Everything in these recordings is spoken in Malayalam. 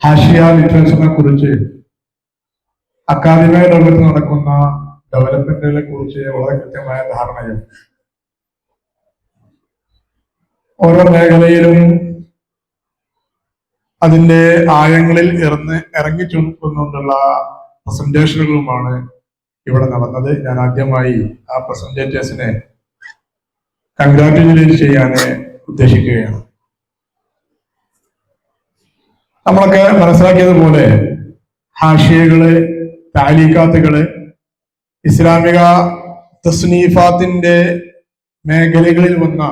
ഹാഷിയ ലിറ്ററേച്ചറിനെ കുറിച്ച് അക്കാദമിക ലോകത്ത് നടക്കുന്ന ഡെവലപ്മെന്റുകളെ കുറിച്ച് വളരെ കൃത്യമായ ധാരണയും ഓരോ മേഖലയിലും അതിന്റെ ആഴങ്ങളിൽ ഇറങ്ങി ചുമക്കൊണ്ടുള്ള പ്രസന്റേഷനുകളുമാണ് ഇവിടെ നടന്നത്. ഞാൻ ആദ്യമായി ആ പ്രസന്റേറ്റേഴ്സിനെ കൺഗ്രാറ്റുലേറ്റ് ചെയ്യാൻ ഉദ്ദേശിക്കുകയാണ്. നമ്മളൊക്കെ മനസ്സിലാക്കിയതുപോലെ ഹാഷിയകള്, താലീക്കാത്തുകള് ഇസ്ലാമിക തസ്നീഫാത്തിന്റെ മേഖലകളിൽ വന്ന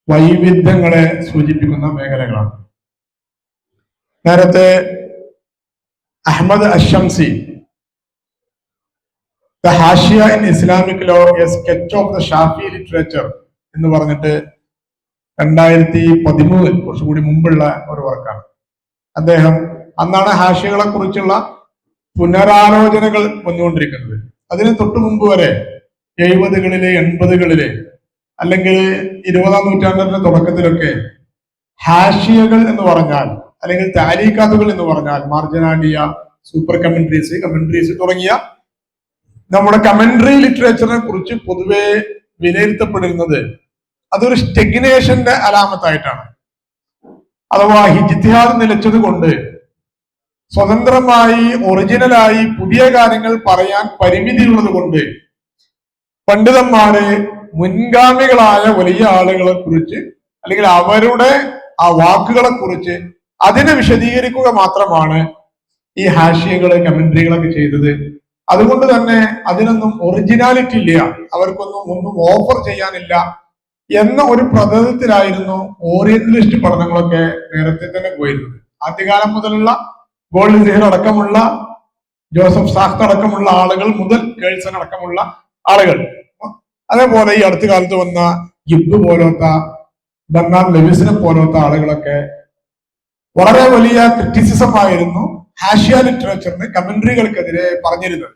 വൈവിധ്യങ്ങളെ സൂചിപ്പിക്കുന്ന മേഖലകളാണ്. നേരത്തെ Ahmed El Shamsy the Hashiya in Islamic law a sketch of the Shafi'i literature എന്ന് പറഞ്ഞിട്ട് 2013 കുറച്ചുകൂടി മുമ്പുള്ള ഒരു വർക്കാണ്. അദ്ദേഹം അന്നാണ് ഹാഷിയകളെ കുറിച്ചുള്ള പുനരാലോചനകൾ വന്നുകൊണ്ടിരിക്കുന്നത്. അതിന് തൊട്ടു മുമ്പ് വരെ 70കളിലെ 80കളിലെ അല്ലെങ്കിൽ 20ാം നൂറ്റാണ്ടിന്റെ തുടക്കത്തിലൊക്കെ ഹാഷിയകൾ എന്ന് പറഞ്ഞാൽ അല്ലെങ്കിൽ താലീക്കാത്തുകൾ എന്ന് പറഞ്ഞാൽ മാർജനാലിയ, സൂപ്പർ കമന്ററീസ് തുടങ്ങിയ നമ്മുടെ കമന്ററി ലിറ്ററേച്ചറിനെ കുറിച്ച് പൊതുവെ വിലയിരുത്തപ്പെട്ടിരുന്നത് അതൊരു സ്റ്റെഗ്നേഷന്റെ അലാമത്തായിട്ടാണ്. അഥവാ ഇജ്തിഹാദ് നിലച്ചത് കൊണ്ട് സ്വതന്ത്രമായി ഒറിജിനലായി പുതിയ കാര്യങ്ങൾ പറയാൻ പരിമിതിയുള്ളത് കൊണ്ട് പണ്ഡിതന്മാര് മുൻഗാമികളായ വലിയ ആളുകളെ കുറിച്ച് അല്ലെങ്കിൽ അവരുടെ ആ വാക്കുകളെ കുറിച്ച് അതിനെ വിശദീകരിക്കുക മാത്രമാണ് ഈ ഹാഷിയകള്, കമന്ററികളൊക്കെ ചെയ്തത്. അതുകൊണ്ട് തന്നെ അതിനൊന്നും ഒറിജിനാലിറ്റി ഇല്ല, ഒന്നും ഓഫർ ചെയ്യാനില്ല എന്ന ഒരു പ്രതലത്തിലായിരുന്നു ഓറിയന്റലിസ്റ്റ് പഠനങ്ങളൊക്കെ നേരത്തെ തന്നെ പോയിരുന്നത്. ആദ്യകാലം മുതലുള്ള ഗോൾഡ് സിഹർ അടക്കമുള്ള, ജോസഫ് സാഖ്ത് അടക്കമുള്ള ആളുകൾ മുതൽ കേൾസൺ അടക്കമുള്ള ആളുകൾ, അതേപോലെ ഈ അടുത്ത കാലത്ത് വന്ന ഗിബ് പോലത്തെ, ബർണാർഡ് ലെവിസിനെ പോലത്തെ ആളുകളൊക്കെ വളരെ വലിയ ക്രിറ്റിസിസം ആയിരുന്നു ഹാഷിയ ലിറ്ററേച്ചറിന്, കമന്ററികൾക്കെതിരെ പറഞ്ഞിരുന്നത്.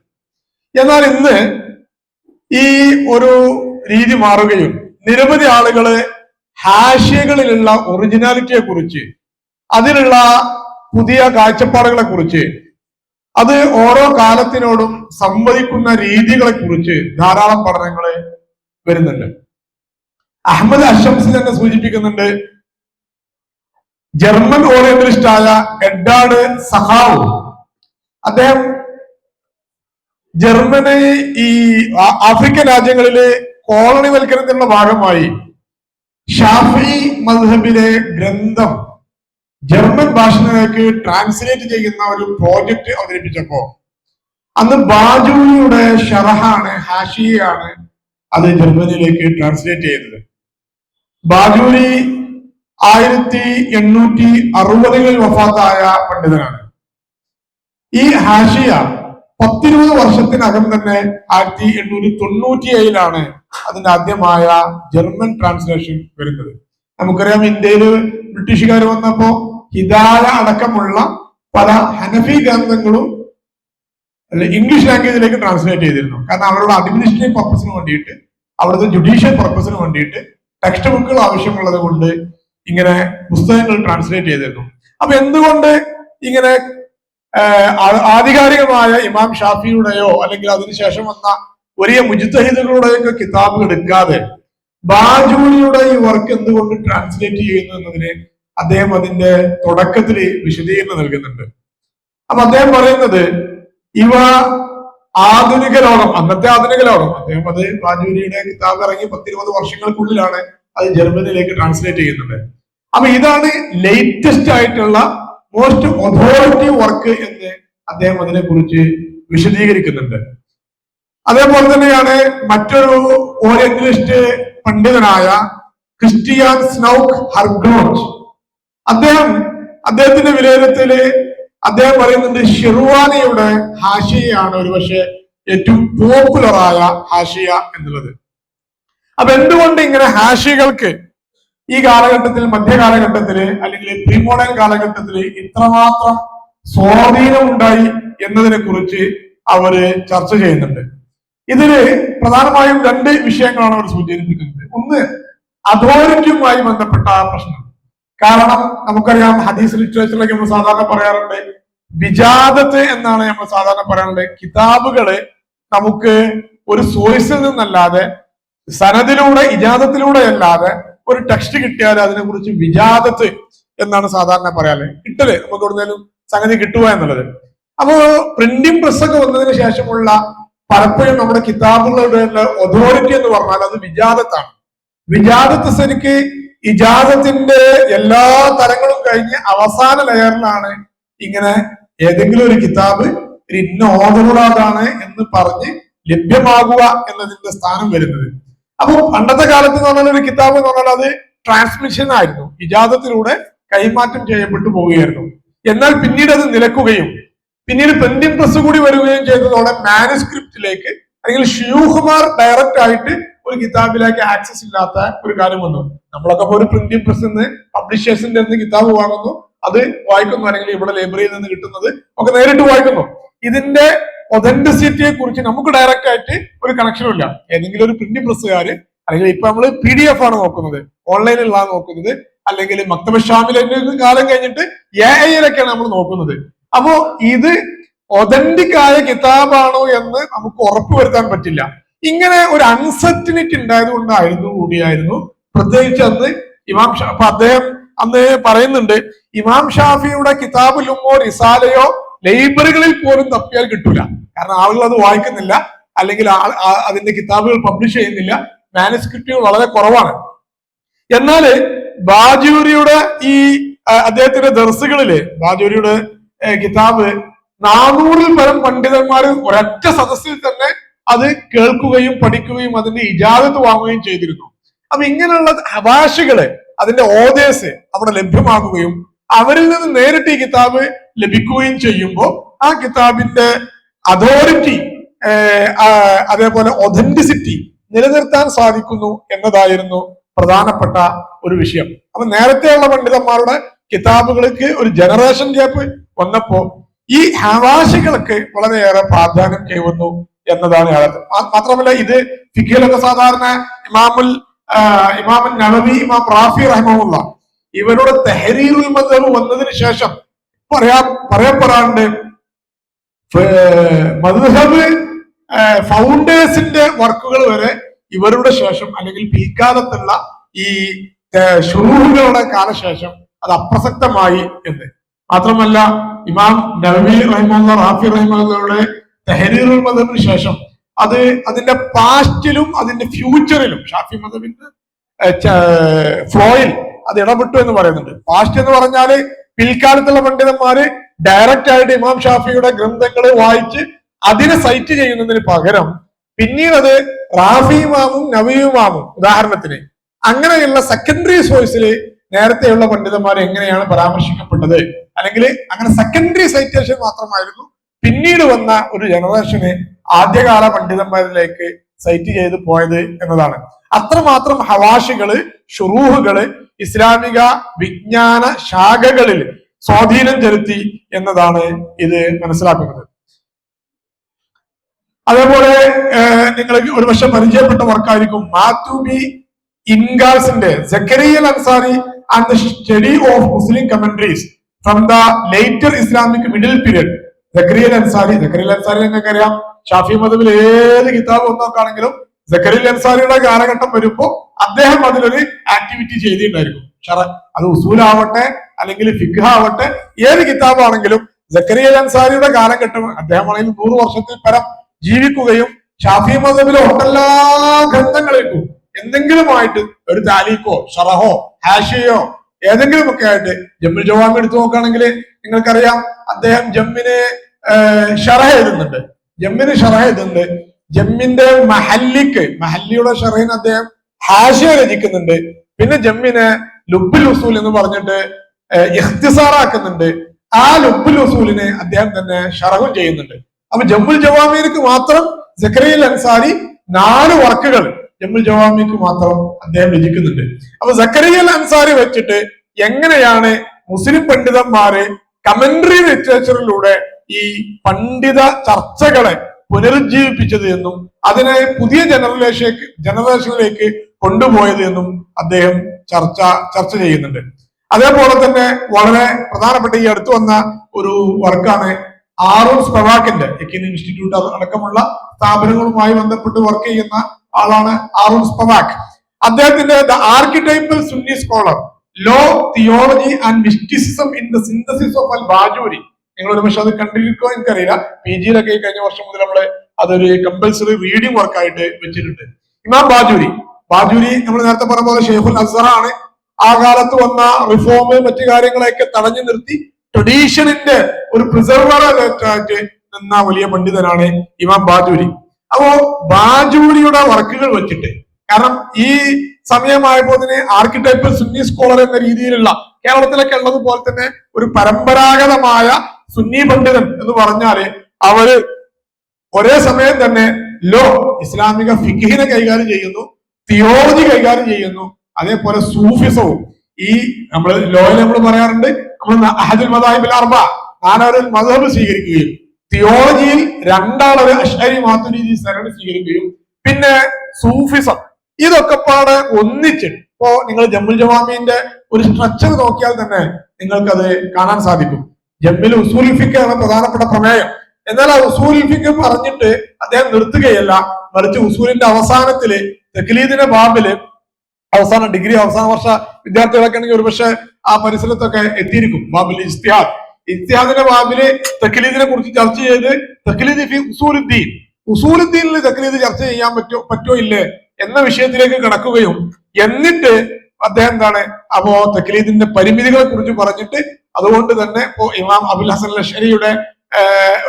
എന്നാൽ ഇന്ന് ഈ ഒരു രീതി മാറുകയും നിരവധി ആളുകള് ഹാഷിയകളിലുള്ള ഒറിജിനാലിറ്റിയെ കുറിച്ച്, അതിലുള്ള പുതിയ കാഴ്ചപ്പാടുകളെ കുറിച്ച്, അത് ഓരോ കാലത്തിനോടും സംവദിക്കുന്ന രീതികളെ കുറിച്ച് ധാരാളം പഠനങ്ങൾ വരുന്നുണ്ട്. അഹമ്മദ് അഷംസി തന്നെ സൂചിപ്പിക്കുന്നുണ്ട്. ജർമ്മൻ ഓറിയന്റലിസ്റ്റ് ആയ എഡ്വാർഡ് സഹാവ്, അദ്ദേഹം ജർമ്മനി ഈ ആഫ്രിക്കൻ രാജ്യങ്ങളിലെ കോളനിവൽക്കരണത്തിന്റെ ഭാഗമായി ഷാഫി മദ്ഹബിലെ ഗ്രന്ഥം ജർമ്മൻ ഭാഷയിലേക്ക് ട്രാൻസ്ലേറ്റ് ചെയ്യുന്ന ഒരു പ്രോജക്റ്റ് അവതരിപ്പിച്ചപ്പോ അന്ന് ബാജൂരിയുടെ ഷറഹാണ്, ഹാഷിയാണ് അത് ജർമ്മനിയിലേക്ക് ട്രാൻസ്ലേറ്റ് ചെയ്തത്. ബാജൂരി 1860കളിൽ വഫാത്തായ പണ്ഡിതനാണ്. ഈ ഹാഷിയ 10-20 വർഷത്തിനകം തന്നെ 1897 അതിന്റെ ആദ്യമായ ജർമ്മൻ ട്രാൻസ്ലേഷൻ വരുന്നത്. നമുക്കറിയാം, ഇന്ത്യയിൽ ബ്രിട്ടീഷുകാർ വന്നപ്പോ ഹിദായ അടക്കമുള്ള പല ഹനഫി ഗ്രന്ഥങ്ങളും ഇംഗ്ലീഷ് ലാംഗ്വേജിലേക്ക് ട്രാൻസ്ലേറ്റ് ചെയ്തിരുന്നു. കാരണം അവരുടെ അഡ്മിനിസ്ട്രേറ്റീവ് പർപ്പസിന് വേണ്ടിയിട്ട്, അവിടുത്തെ ജുഡീഷ്യൽ പർപ്പസിന് വേണ്ടിയിട്ട് ടെക്സ്റ്റ് ബുക്കുകൾ ആവശ്യമുള്ളത് കൊണ്ട് ഇങ്ങനെ പുസ്തകങ്ങൾ ട്രാൻസ്ലേറ്റ് ചെയ്തിരുന്നു. അപ്പൊ എന്തുകൊണ്ട് ഇങ്ങനെ ആധികാരികമായ ഇമാം ഷാഫിയുടെയോ അല്ലെങ്കിൽ അതിനുശേഷം വന്ന വലിയ മുജ്തഹിദുകളുടെയൊക്കെ കിതാബ് എടുക്കാതെ ബാജൂരിയുടെ ഈ വർക്ക് എന്തുകൊണ്ട് ട്രാൻസ്ലേറ്റ് ചെയ്യുന്നു എന്നതിന് അദ്ദേഹം അതിന്റെ തുടക്കത്തിൽ വിശദീകരണം നൽകുന്നുണ്ട്. അപ്പൊ അദ്ദേഹം പറയുന്നത്, ഇവ ആധുനിക ലോകം, അന്നത്തെ ആധുനിക ലോകം, അദ്ദേഹം അത് ബാജൂരിയുടെ കിതാബ് ഇറങ്ങി 10-20 വർഷങ്ങൾക്കുള്ളിലാണ് അത് ജർമ്മനിയിലേക്ക് ട്രാൻസ്ലേറ്റ് ചെയ്യുന്നത്. അപ്പൊ ഇതാണ് ലേറ്റസ്റ്റ് ആയിട്ടുള്ള മോസ്റ്റ് ഒഥോറിറ്റീവ് വർക്ക് എന്ന് അദ്ദേഹം അതിനെ കുറിച്ച് വിശദീകരിക്കുന്നുണ്ട്. അതേപോലെ തന്നെയാണ് മറ്റൊരു ഓറിയന്റലിസ്റ്റ് പണ്ഡിതനായ ക്രിസ്റ്റിയാൻ സ്നൗക്ക് ഹർഗ്രോച്ച്. അദ്ദേഹത്തിന്റെ വിലയിരുത്തല് അദ്ദേഹം പറയുന്നുണ്ട്, ഷിർവാനിയുടെ ഹാഷിയയാണ് ഒരുപക്ഷെ ഏറ്റവും പോപ്പുലറായ ഹാഷിയ എന്നുള്ളത്. അപ്പൊ എന്തുകൊണ്ട് ഇങ്ങനെ ഹാഷികൾക്ക് ഈ കാലഘട്ടത്തിൽ, മധ്യകാലഘട്ടത്തില് അല്ലെങ്കിൽ പ്രീ മോഡേൺ കാലഘട്ടത്തില് ഇത്രമാത്രം സ്വാധീനം ഉണ്ടായി എന്നതിനെ കുറിച്ച് അവര് ചർച്ച ചെയ്യുന്നുണ്ട്. ഇതില് പ്രധാനമായും 2 വിഷയങ്ങളാണ് അവർ സൂചിപ്പിക്കുന്നത്. ഒന്ന്, അതോറിറ്റിയുമായി ബന്ധപ്പെട്ട പ്രശ്നം. കാരണം നമുക്കറിയാം ഹദീസ് ലിറ്ററേച്ചറിലേക്ക് നമ്മൾ സാധാരണ പറയാറുണ്ട് വിജാദത്ത് എന്നാണ് നമ്മൾ സാധാരണ പറയാറുള്ളത്. കിതാബുകള് നമുക്ക് ഒരു സോഴ്സിൽ നിന്നല്ലാതെ സനദിലൂടെ ഇജാദത്തിലൂടെ അല്ലാതെ ഒരു ടെക്സ്റ്റ് കിട്ടിയാൽ അതിനെ കുറിച്ച് വിജാദത്ത് എന്നാണ് സാധാരണ പറയാറ്. കിട്ടല് നമുക്ക് എവിടുന്നേലും സംഗതി കിട്ടുക എന്നുള്ളത്. അപ്പോ പ്രിന്റിംഗ് പ്രസ് ഒക്കെ വന്നതിന് ശേഷമുള്ള പലപ്പോഴും നമ്മുടെ കിതാബുകളുടെ അതോറിറ്റി എന്ന് പറഞ്ഞാൽ അത് വിജാദത്താണ്. വിജാദത്ത് ശരിക്ക് ഇജാദത്തിന്റെ എല്ലാ തലങ്ങളും കഴിഞ്ഞ് അവസാന ലെയറിലാണ് ഇങ്ങനെ ഏതെങ്കിലും ഒരു കിതാബ് ഇന്ന ഓർഡറുള്ളതാണ് എന്ന് പറഞ്ഞ് ലഭ്യമാകുക എന്നതിന്റെ സ്ഥാനം വരുന്നത്. അപ്പൊ പണ്ടത്തെ കാലത്ത് എന്ന് പറഞ്ഞാൽ ഒരു കിതാബ് എന്ന് പറഞ്ഞാൽ അത് ട്രാൻസ്മിഷൻ ആയിരുന്നു, ഇജാദത്തിലൂടെ കൈമാറ്റം ചെയ്യപ്പെട്ടു പോവുകയായിരുന്നു. എന്നാൽ പിന്നീട് അത് നിലക്കുകയും പിന്നീട് പ്രിന്റിംഗ് പ്രസ് കൂടി വരികയും ചെയ്തതോടെ മാനുസ്ക്രിപ്റ്റിലേക്ക് അല്ലെങ്കിൽ ഷ്യൂഹുമാർ ഡയറക്റ്റ് ആയിട്ട് ഒരു കിതാബിലേക്ക് ആക്സസ് ഇല്ലാത്ത ഒരു കാര്യം വന്നു. നമ്മളൊക്കെ ഒരു പ്രിന്റിംഗ് പ്രസ് നിന്ന് പബ്ലിഷേഴ്സിന്റെ നിന്ന് കിതാബ് വാങ്ങുന്നു, അത് വായിക്കുന്നു, അല്ലെങ്കിൽ ഇവിടെ ലൈബ്രറിയിൽ നിന്ന് കിട്ടുന്നത് ഒക്കെ നേരിട്ട് വായിക്കുന്നു. ഇതിന്റെ ഒതന്റിസിറ്റിയെ കുറിച്ച് നമുക്ക് ഡയറക്റ്റ് ആയിട്ട് ഒരു കണക്ഷനും ഇല്ല. ഏതെങ്കിലും ഒരു പ്രിന്റിംഗ് പ്രസ്സുകാര് അല്ലെങ്കിൽ ഇപ്പൊ നമ്മൾ PDF ആണ് നോക്കുന്നത്, ഓൺലൈനിലാണ് നോക്കുന്നത്, അല്ലെങ്കിൽ മക്തബ ഷാമിലെ കാലം കഴിഞ്ഞിട്ട് AI-യിലൊക്കെയാണ് നമ്മൾ നോക്കുന്നത്. അപ്പോ ഇത് ഒതന്റിക് ആയ കിതാബാണോ എന്ന് നമുക്ക് ഉറപ്പുവരുത്താൻ പറ്റില്ല. ഇങ്ങനെ ഒരു അൺസർട്ടിനിറ്റി ഉണ്ടായത് കൂടിയായിരുന്നു പ്രത്യേകിച്ച് അന്ന് അപ്പൊ അദ്ദേഹം അന്ന് പറയുന്നുണ്ട്, ഇമാം ഷാഫിയുടെ കിതാബിലുമോ റിസാലയോ ലൈബ്രറികളിൽ പോലും തപ്പിയാൽ കിട്ടൂല. കാരണം ആളുകൾ അത് വായിക്കുന്നില്ല, അല്ലെങ്കിൽ അതിന്റെ കിതാബുകൾ പബ്ലിഷ് ചെയ്യുന്നില്ല, മാനുസ്ക്രിപ്റ്റുകൾ വളരെ കുറവാണ്. എന്നാല് ബാജൂരിയുടെ ഈ അദ്ദേഹത്തിന്റെ ദർസുകളില് ബാജൂരിയുടെ കിതാബ് 400-ൽ പരം പണ്ഡിതന്മാർ ഒരൊറ്റ സദസ്സിൽ തന്നെ അത് കേൾക്കുകയും പഠിക്കുകയും അതിന്റെ ഇജാദത്ത് വാങ്ങുകയും ചെയ്തിരുന്നു. അപ്പൊ ഇങ്ങനെയുള്ള ഹവാഷികള് അതിന്റെ ഓതേഴ്സ് അവിടെ ലഭ്യമാകുകയും അവരിൽ നിന്ന് നേരിട്ട് ഈ കിതാബ് ലഭിക്കുകയും ചെയ്യുമ്പോൾ ആ കിതാബിന്റെ അതോറിറ്റി അതേപോലെ ഒതന്റിസിറ്റി നിലനിർത്താൻ സാധിക്കുന്നു എന്നതായിരുന്നു പ്രധാനപ്പെട്ട ഒരു വിഷയം. അപ്പൊ നേരത്തെയുള്ള പണ്ഡിതന്മാരുടെ കിതാബുകൾക്ക് ഒരു ജനറേഷൻ ഗ്യാപ്പ് വന്നപ്പോ ഈ ഹവാഷികൾക്ക് വളരെയേറെ പ്രാധാന്യം കൈവന്നു എന്നതാണ് യാഥാർത്ഥ്യം. മാത്രമല്ല ഇത് ഫിഖിലൊക്കെ സാധാരണ ഇമാം നവവി, ഇമാം റാഫി റഹിമഹുള്ള ഇവരുടെ തെഹരീറുൽ മദ്ഹബ് വന്നതിന് ശേഷം പറയപ്പെടാറുണ്ട് മദ്ഹബ് ഫൗണ്ടേഴ്സിന്റെ വർക്കുകൾ വരെ ഇവരുടെ ശേഷം അല്ലെങ്കിൽ പിൽക്കാലത്തുള്ള ഈ ശുറൂഹുകളുടെ കാലശേഷം അത് അപ്രസക്തമായി എന്ന്. മാത്രമല്ല ഇമാം നവവി റഹിമഹുള്ള, റാഫി റഹിമഹുള്ളയുടെ തെഹരീറുൽ മദ്ഹബിന് ശേഷം അത് അതിന്റെ പാസ്റ്റിലും അതിന്റെ ഫ്യൂച്ചറിലും ഷാഫി മദ്ഹബിന്റെ ഫ്ലോയിൽ അത് ഇടപെട്ടു എന്ന് പറയുന്നുണ്ട്. പാസ്റ്റ് എന്ന് പറഞ്ഞാല് പിൽക്കാലത്തുള്ള പണ്ഡിതന്മാര് ഡയറക്റ്റ് ആയിട്ട് ഇമാം ഷാഫിയുടെ ഗ്രന്ഥങ്ങൾ വായിച്ച് അതിനെ സൈറ്റ് ചെയ്യുന്നതിന് പകരം പിന്നീട് അത് റാഫി ഇമാമും നവവി ഇമാമും ഉദാഹരണത്തിന് അങ്ങനെയുള്ള സെക്കൻഡറി സോഴ്സില് നേരത്തെയുള്ള പണ്ഡിതന്മാർ എങ്ങനെയാണ് പരാമർശിക്കപ്പെട്ടത്, അല്ലെങ്കിൽ അങ്ങനെ സെക്കൻഡറി സൈറ്റേഷൻ മാത്രമായിരുന്നു പിന്നീട് വന്ന ഒരു ജനറേഷന് ആദ്യകാല പണ്ഡിതന്മാരിലേക്ക് സൈറ്റ് ചെയ്ത് പോയത് എന്നതാണ്. അത്രമാത്രം ഹവാഷികള്, ഷുറൂഹുകള് ഇസ്ലാമിക വിജ്ഞാന ശാഖകളിൽ സ്വാധീനം ചെലുത്തി എന്നതാണ് ഇത് മനസ്സിലാക്കുന്നത്. അതേപോലെ നിങ്ങൾക്ക് ഒരുപക്ഷെ പരിചയപ്പെട്ട വർക്കായിരിക്കും മാത്തൂബി ഇൻഗാൾസിന്റെ Zakariyya al Ansari and the study of Muslim commentaries from the later Islamic middle period. Zakariyya al Ansari നിങ്ങൾക്കറിയാം ഷാഫി മദ്ഹബിൽ ഏത് കിതാബ് നോക്കുകയാണെങ്കിലും സക്കറിയൽ അൻസാരിയുടെ കാലഘട്ടം വരുമ്പോ അദ്ദേഹം അതിലൊരു ആക്ടിവിറ്റി ചെയ്തിട്ടുണ്ടായിരിക്കും. അത് ഉസൂലാവട്ടെ അല്ലെങ്കിൽ ഫിഖ് ആവട്ടെ, ഏത് കിതാബാണെങ്കിലും സക്കറിയൽ അൻസാരിയുടെ കാലഘട്ടം അദ്ദേഹം ആണെങ്കിൽ 100 വർഷത്തിൽ പരം ജീവിക്കുകയും ഷാഫി മദ്ഹബിലെ ഒട്ടെല്ലാ ഗ്രന്ഥങ്ങളേക്കും എന്തെങ്കിലുമായിട്ട് ഒരു താലീഖോ ഷറഹോ ഹാഷിയോ ഏതെങ്കിലും ഒക്കെ ആയിട്ട് ജമ്മുൽ ജവാമി എടുത്തു നോക്കുകയാണെങ്കിൽ നിങ്ങൾക്കറിയാം അദ്ദേഹം ജമ്മിന് ഷറഹ എഴുതുന്നുണ്ട്. ജമ്മിന്റെ മഹല്ലിയുടെ ഷറഹിന് അദ്ദേഹം ഹാഷിയ രചിക്കുന്നുണ്ട്. പിന്നെ ജമ്മിന് ലുബ്ബുൽ ഉസൂൽ എന്ന് പറഞ്ഞിട്ട് ഇഖ്തിസാറാക്കുന്നുണ്ട്. ആ ലുബ്ബുൽ ഉസൂലിനെ അദ്ദേഹം തന്നെ ഷറഹും ചെയ്യുന്നുണ്ട്. അപ്പൊ ജമ്മുൽ ജവാമിക്ക് മാത്രം സക്കറിയൽ അൻസാരി 4 വർക്കുകൾ ജമ്മുൽ ജവാമിക്ക് മാത്രം അദ്ദേഹം രചിക്കുന്നുണ്ട്. അപ്പൊ സക്കറിയൽ അൻസാരി വെച്ചിട്ട് എങ്ങനെയാണ് മുസ്ലിം പണ്ഡിതന്മാര് കമന്ററി ലിറ്ററേച്ചറിലൂടെ ഈ പണ്ഡിത ചർച്ചകളെ പുനരുജ്ജീവിപ്പിച്ചത് എന്നും അതിനെ പുതിയ ജനറേഷനിലേക്ക് കൊണ്ടുപോയത് എന്നും അദ്ദേഹം ചർച്ച ചെയ്യുന്നുണ്ട്. അതേപോലെ തന്നെ വളരെ പ്രധാനപ്പെട്ട ഈ അടുത്ത് വന്ന ഒരു വർക്കാണ് ആറൂൺ സ്പവാക്കിന്റെ എക്കിൻ ഇൻസ്റ്റിറ്റ്യൂട്ട് അടക്കമുള്ള സ്ഥാപനങ്ങളുമായി ബന്ധപ്പെട്ട് വർക്ക് ചെയ്യുന്ന ആളാണ് ആറൂൺ സ്പവാക്ക്. അദ്ദേഹത്തിന്റെ the archetypal Sunni scholar law theology and mysticism in the synthesis of al Bajuri. നിങ്ങൾ ഒരു പക്ഷെ അത് കണ്ടിരിക്കോ എനിക്കറിയില്ല. പി ജിയിലൊക്കെ കഴിഞ്ഞ വർഷം മുതൽ നമ്മള് അതൊരു കമ്പൽസറി റീഡിംഗ് വർക്കായിട്ട് വെച്ചിട്ടുണ്ട്. ഇമാം ബാജൂരി നമ്മൾ നേരത്തെ പറഞ്ഞ പോലെ ഷെയ്ഖുൽ അസ്ഹറാണ്. ആ കാലത്ത് വന്ന റിഫോം മറ്റു കാര്യങ്ങളെയൊക്കെ തടഞ്ഞു നിർത്തി ട്രഡീഷനിന്റെ ഒരു പ്രിസർവറായിട്ട് നിന്ന വലിയ പണ്ഡിതനാണ് ഇമാം ബാജൂരി. അപ്പോ ബാജൂരിയുടെ വർക്കുകൾ വെച്ചിട്ട്, കാരണം ഈ സമയമായപ്പോ തന്നെ ആർക്കിടൈപ്പൽ സുന്നി സ്കോളർ എന്ന രീതിയിലുള്ള കേരളത്തിലൊക്കെ ഉള്ളതുപോലെ തന്നെ ഒരു പരമ്പരാഗതമായ സുന്നി പണ്ഡിതൻ എന്ന് പറഞ്ഞാല് അവര് ഒരേ സമയം തന്നെ ലോ ഇസ്ലാമിക ഫിഖിനെ കൈകാര്യം ചെയ്യുന്നു, തിയോളജി കൈകാര്യം ചെയ്യുന്നു, അതേപോലെ സൂഫിസവും. ഈ നമ്മൾ ലോയിൽ നമ്മൾ പറയാറുണ്ട്, നമ്മൾ അഹദുൽ മദാഹിബിൽ അർബ, നാലൊരു മദ്ഹബ് സ്വീകരിക്കുകയും തിയോളജിയിൽ രണ്ടാളൊരു അശ്അരി മാതുരിദി സനഡ് സ്വീകരിക്കുകയും പിന്നെ സൂഫിസം, ഇതൊക്കെ പാടെ ഒന്നിച്ചിട്ട് ഇപ്പോ നിങ്ങൾ ജമ്മുൽ ജവാമിന്റെ ഒരു സ്ട്രക്ചർ നോക്കിയാൽ തന്നെ നിങ്ങൾക്കത് കാണാൻ സാധിക്കും. ജമ്മിൽ ഉസൂൽ ഫിഖ് ആണ് പ്രധാനപ്പെട്ട പ്രമേയം. എന്നാൽ ആ ഉസൂൽ ഫിഖ് പറഞ്ഞിട്ട് അദ്ദേഹം നിർത്തുകയല്ല, മറിച്ച് ഉസൂലിന്റെ അവസാനത്തില് തഖ്ലീദിന്റെ ബാബില് അവസാന ഡിഗ്രി അവസാന വർഷ വിദ്യാർത്ഥികളൊക്കെ ആണെങ്കിൽ ഒരുപക്ഷെ ആ പരിസരത്തൊക്കെ എത്തിയിരിക്കും. ബാബിൽ ഇസ്തിഹാദിന്റെ ബാബില് തഖ്ലീദിനെ കുറിച്ച് ചർച്ച ചെയ്ത് തഖ്ലീദ് ഫി ഉസൂലുദ്ദീൻ, ഉസൂലുദ്ദീനിൽ തഖ്ലീദ് ചർച്ച ചെയ്യാൻ പറ്റോ ഇല്ലേ എന്ന വിഷയത്തിലേക്ക് കടക്കുകയും എന്നിട്ട് അദ്ദേഹം എന്താണ് അപ്പോ തഖ്ലീദിന്റെ പരിമിതികളെ കുറിച്ച് പറഞ്ഞിട്ട് അതുകൊണ്ട് തന്നെ ഇപ്പോ ഇമാം അബുൽ ഹസൻ അശ്അരിയുടെ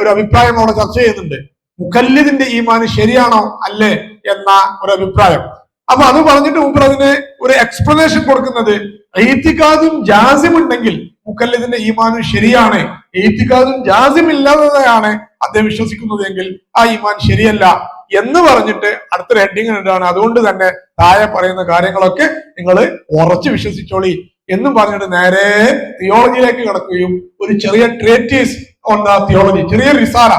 ഒരു അഭിപ്രായം അവിടെ ചർച്ച ചെയ്യുന്നുണ്ട്. മുഖല്ലിദിന്റെ ഈമാൻ ശരിയാണോ അല്ലേ എന്ന ഒരു അഭിപ്രായം. അപ്പൊ അത് പറഞ്ഞിട്ട് മുമ്പ് അതിന് ഒരു എക്സ്പ്ലനേഷൻ കൊടുക്കുന്നത് എയ്തിഖാദും ജാസിം ഉണ്ടെങ്കിൽ മുഖല്ലിദിന്റെ ഈമാനും ശരിയാണ്, എയ്തിഖാദും ജാസിം ഇല്ലാതെയാണ് അദ്ദേഹം വിശ്വസിക്കുന്നത് എങ്കിൽ ആ ഈമാൻ ശരിയല്ല എന്ന് പറഞ്ഞിട്ട് അടുത്തൊരു ഹെഡിങ് ഇടാണ്. അതുകൊണ്ട് തന്നെ താഴെ പറയുന്ന കാര്യങ്ങളൊക്കെ നിങ്ങൾ ഉറച്ചു വിശ്വസിച്ചോളി എന്നും പറഞ്ഞിട്ട് നേരെ തിയോളജിയിലേക്ക് കടക്കുകയും ഒരു ചെറിയ ട്രേറ്റീസ് ഓൺ ദ തിയോളജി, ചെറിയ റിസാല,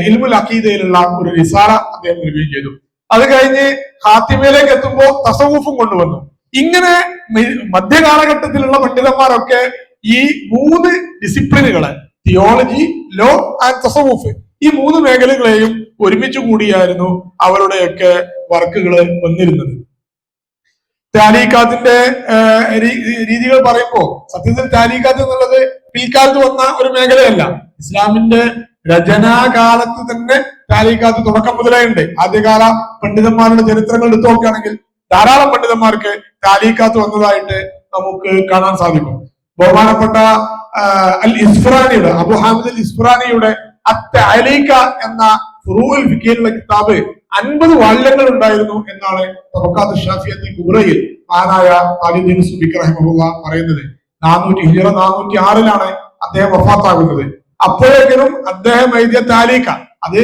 ഇൽമുൽ അഖീദയിലുള്ള ഒരു റിസാല അദ്ദേഹം നൽകുകയും ചെയ്തു. അത് കഴിഞ്ഞ് ഖാത്തിമയിലേക്ക് എത്തുമ്പോൾ തസവൂഫും കൊണ്ടുവന്നു. ഇങ്ങനെ മധ്യകാലഘട്ടത്തിലുള്ള പണ്ഡിതന്മാരൊക്കെ ഈ മൂന്ന് ഡിസിപ്ലിനുകളെ തിയോളജി, ലോ ആൻഡ് തസവൂഫ്, ഈ മൂന്ന് മേഖലകളെയും ഒരുമിച്ച് കൂടിയായിരുന്നു അവരുടെയൊക്കെ വർക്കുകൾ വന്നിരുന്നത്. താലീഖാത്തിന്റെ രീതികൾ പറയുമ്പോ സത്യത്തിൽ താലീഖാത്ത് എന്നുള്ളത് പിൽക്കാലത്ത് വന്ന ഒരു മേഖലയല്ല. ഇസ്ലാമിന്റെ രചനാകാലത്ത് തന്നെ താലീഖാത്ത് തുടക്കം മുതലേ ഉണ്ട്. ആദ്യകാല പണ്ഡിതന്മാരുടെ ചരിത്രങ്ങൾ എടുത്തു നോക്കുകയാണെങ്കിൽ ധാരാളം പണ്ഡിതന്മാർക്ക് താലീഖാത്ത് വന്നതായിട്ട് നമുക്ക് കാണാൻ സാധിക്കും. ബഹുമാനപ്പെട്ട അൽ ഇസ്ഫറാനിയുടെ, അബു ഹാമിദ് അൽ ഇസ്ഫറാനിയുടെ അത്തഅലീഖ എന്ന ഫുറൂഉൽ ഫിഖിലുള്ള കിതാബ് 50 വാള്യങ്ങൾ ഉണ്ടായിരുന്നു എന്നാണ് തബഖാത്ത് ഷാഫിയത്തുൽ കുബ്രയിൽ മഹാനായ താജുദ്ദീൻ സുബിക്ക് റഹിമഹുല്ലാഹ് പറയുന്നത്. 406 അദ്ദേഹം വഫാത്താകുന്നത്. അപ്പോഴേക്കും അദ്ദേഹം എഴുതിയ താലീഖ, അത്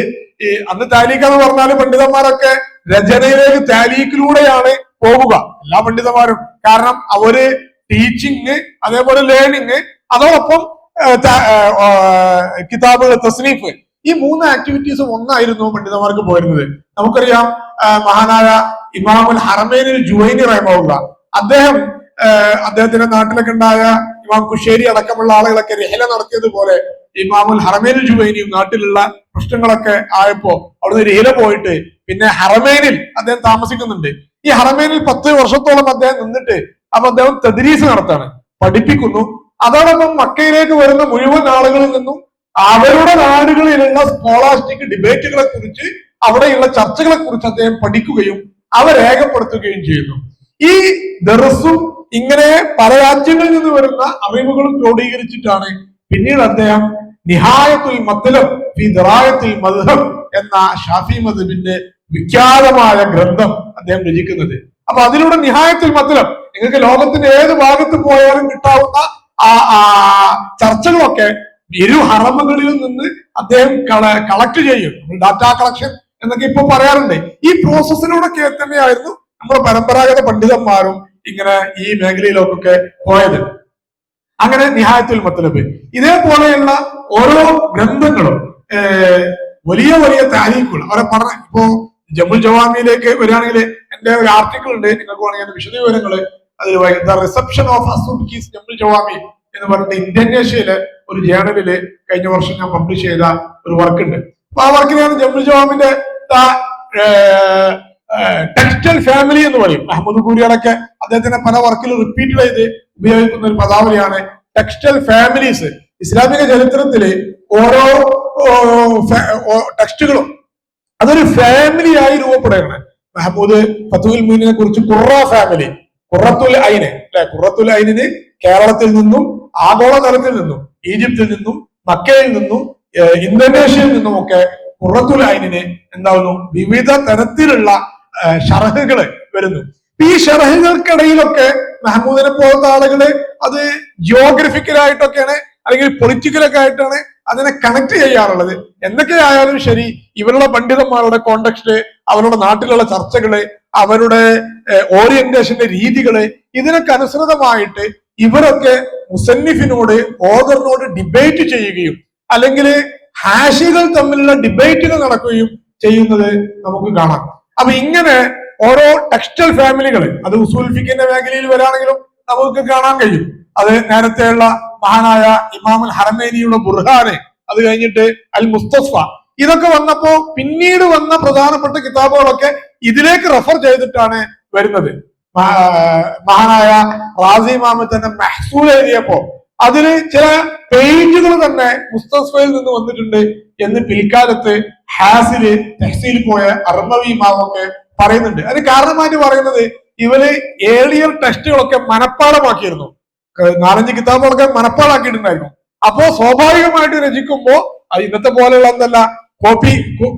അന്ന് താലീഖ എന്ന് പറഞ്ഞാൽ പണ്ഡിതന്മാരൊക്കെ രചനയിലേക്ക് താലീഖിലൂടെയാണ് പോവുക, എല്ലാ പണ്ഡിതന്മാരും. കാരണം അവര് ടീച്ചിങ്, അതേപോലെ ലേണിങ്, അതോടൊപ്പം കിതാബുകൾ, തസ്നീഫ്, ഈ 3 ആക്ടിവിറ്റീസും ഒന്നായിരുന്നു പണ്ഡിതന്മാർക്ക് പോയിരുന്നത്. നമുക്കറിയാം മഹാനായ ഇമാമുൽ ഹറമൈനിൽ ജുവൈനി റഹിമഹുല്ലാഹ്, അദ്ദേഹത്തിന്റെ നാട്ടിലൊക്കെ ഉണ്ടായ ഇമാം കുശേരി അടക്കമുള്ള ആളുകളൊക്കെ റിഹല നടത്തിയതുപോലെ ഇമാമുൽ ഹറമൈനിൽ ജുവൈനിയും നാട്ടിലുള്ള പ്രശ്നങ്ങളൊക്കെ ആയപ്പോ അവിടുന്ന് റിഹല പോയിട്ട് പിന്നെ ഹറമൈനിൽ അദ്ദേഹം താമസിക്കുന്നുണ്ട്. ഈ ഹറമൈനിൽ 10 വർഷത്തോളം അദ്ദേഹം നിന്നിട്ട് അപ്പൊ അദ്ദേഹം തദ്രീസ് നടത്താണ്, പഠിപ്പിക്കുന്നു. അതോടൊപ്പം മക്കയിലേക്ക് വരുന്ന മുഴുവൻ ആളുകളിൽ നിന്നും അവരുടെ നാടുകളിലുള്ള സ്കോളാസ്റ്റിക് ഡിബേറ്റുകളെ കുറിച്ച്, അവിടെയുള്ള ചർച്ചകളെ കുറിച്ച് അദ്ദേഹം പഠിക്കുകയും അവ രേഖപ്പെടുത്തുകയും ചെയ്യുന്നു. ഈ ദർസും ഇങ്ങനെ പല രാജ്യങ്ങളിൽ നിന്ന് വരുന്ന അറിവുകളും ക്രോഡീകരിച്ചിട്ടാണ് പിന്നീട് അദ്ദേഹം നിഹായത്തുൽ മത്ലബ് ഫി ദിറായത്തുൽ മദ്ഹബ് എന്ന ഷാഫി മദ്ഹബിന്റെ വിഖ്യാതമായ ഗ്രന്ഥം അദ്ദേഹം രചിക്കുന്നത്. അപ്പൊ അതിലൂടെ നിഹായത്തുൽ മത്ലബ്, നിങ്ങൾക്ക് ലോകത്തിന്റെ ഏത് ഭാഗത്ത് പോയാലും കിട്ടാവുന്ന ചർച്ചകളൊക്കെ ഇരു ഹറമുകളിൽ നിന്ന് അദ്ദേഹം കളക്ട് ചെയ്യും. ഡാറ്റാ കളക്ഷൻ എന്നൊക്കെ ഇപ്പൊ പറയാറുണ്ട്. ഈ പ്രോസസ്സിലൂടെ തന്നെയായിരുന്നു നമ്മുടെ പരമ്പരാഗത പണ്ഡിതന്മാരും ഇങ്ങനെ ഈ മേഖലയിലേക്കൊക്കെ പോയത്. അങ്ങനെ നിഹായത്തുൽ മത്ലബ്, ഇതേപോലെയുള്ള ഓരോ ഗ്രന്ഥങ്ങളും വലിയ വലിയ താരീഖുകൾ അവരെ പഠന, ഇപ്പോ ജമ്മുൽ ജവാമിയിലേക്ക് വരികയാണെങ്കിൽ എന്റെ ഒരു ആർട്ടിക്കിൾ ഉണ്ട്, നിങ്ങൾക്ക് വേണമെങ്കിൽ വിശദവിവരങ്ങൾ അതിൽ ദ റിസപ്ഷൻ ഓഫ് അസുബ്കീസ് ജംഉൽ ജവാമി എന്ന് പറഞ്ഞിട്ട് ഇന്തോനേഷ്യയിലെ ഒരു ജേണലില് കഴിഞ്ഞ വർഷം ഞാൻ പബ്ലിഷ് ചെയ്ത ഒരു വർക്ക് ഉണ്ട്. അപ്പൊ ആ വർക്കിനാണ് ജംഉൽ ജവാമിന്റെ ടെക്സ്റ്റൈൽ ഫാമിലി എന്ന് പറയും. അഹമ്മദ് കൂരിയാടൊക്കെ അദ്ദേഹത്തിന്റെ പല വർക്കിലും റിപ്പീറ്റഡ് ചെയ്ത് ഉപയോഗിക്കുന്ന ഒരു പദാവലിയാണ് ടെക്സ്റ്റൈൽ ഫാമിലീസ്. ഇസ്ലാമിക ചരിത്രത്തില് ഓരോ ടെക്സ്റ്റുകളും അതൊരു ഫാമിലിയായി രൂപപ്പെടുകയാണ്. മഹമ്മൂദ് ഫത്തുൽ മീനിനെ കുറിച്ച് ഖുറ ഫാമിലി, ഖുറത്തുൽ ഐന് അല്ലെ, ഖുറത്തുൽ ഐനിന് കേരളത്തിൽ നിന്നും ആഗോളതലത്തിൽ നിന്നും ഈജിപ്തിൽ നിന്നും മക്കയിൽ നിന്നും ഇന്തോനേഷ്യയിൽ നിന്നും ഒക്കെ ഖുറത്തുൽ ഐനിന് എന്താവുന്നു വിവിധ തരത്തിലുള്ള ഷറഹുകള് വരുന്നു. ഈ ഷറഹുകൾക്കിടയിലൊക്കെ മഹമ്മൂദിനെ പോലത്തെ ആളുകള് അത് ജിയോഗ്രഫിക്കലായിട്ടൊക്കെയാണ് അല്ലെങ്കിൽ പൊളിറ്റിക്കലൊക്കെ ആയിട്ടാണ് അതിനെ കണക്ട് ചെയ്യാറുള്ളത്. എന്തൊക്കെയായാലും ശരി, ഇവരുടെ പണ്ഡിതന്മാരുടെ കോണ്ടക്സ്റ്റ്, അവരുടെ നാട്ടിലുള്ള ചർച്ചകള്, അവരുടെ ഓറിയന്റേഷന്റെ രീതികള്, ഇതിനൊക്കെ അനുസൃതമായിട്ട് ഇവരൊക്കെ മുസന്നിഫിനോട് ഓദറിനോട് ഡിബേറ്റ് ചെയ്യുകയും അല്ലെങ്കിൽ ഹാഷികൾ തമ്മിലുള്ള ഡിബേറ്റുകൾ നടക്കുകയും ചെയ്യുന്നത് നമുക്ക് കാണാം. അപ്പൊ ഇങ്ങനെ ഓരോ ടെക്സ്റ്റൽ ഫാമിലികൾ, അത് ഉസൂൽ ഫിഖിന്റെ മേഖലയിൽ വരാണെങ്കിലും നമുക്ക് കാണാൻ കഴിയും. അത് നേരത്തെയുള്ള മഹാനായ ഇമാമുൽ ഹറമൈനിയുടെ ബുർഹാന്, അത് കഴിഞ്ഞിട്ട് അൽ മുസ്തഫ, ഇതൊക്കെ വന്നപ്പോ പിന്നീട് വന്ന പ്രധാനപ്പെട്ട കിതാബുകളൊക്കെ ഇതിലേക്ക് റെഫർ ചെയ്തിട്ടാണ് വരുന്നത്. മഹാനായ റാസി ഇമാമ് തന്നെ മഹ്സൂൽ എഴുതിയപ്പോ അതിന് ചില പേജുകൾ തന്നെ മുസ്തഫയിൽ നിന്ന് വന്നിട്ടുണ്ട് എന്ന് പിൽക്കാലത്ത് ഹാസില് തെഹ്സീൽ പോയ അർമവി ഇമാമൊക്കെ പറയുന്നുണ്ട്. അതിന് കാരണമായിട്ട് പറയുന്നത് ഇവര് ഏർലിയർ ടെക്സ്റ്റുകളൊക്കെ മനഃപ്പാടമാക്കിയിരുന്നു. 4-5 കിതാബുകളൊക്കെ മനഃപ്പാടാക്കിയിട്ടുണ്ടായിരുന്നു. അപ്പോ സ്വാഭാവികമായിട്ട് രചിക്കുമ്പോ അത് ഇന്നത്തെ പോലെയുള്ള എന്തല്ല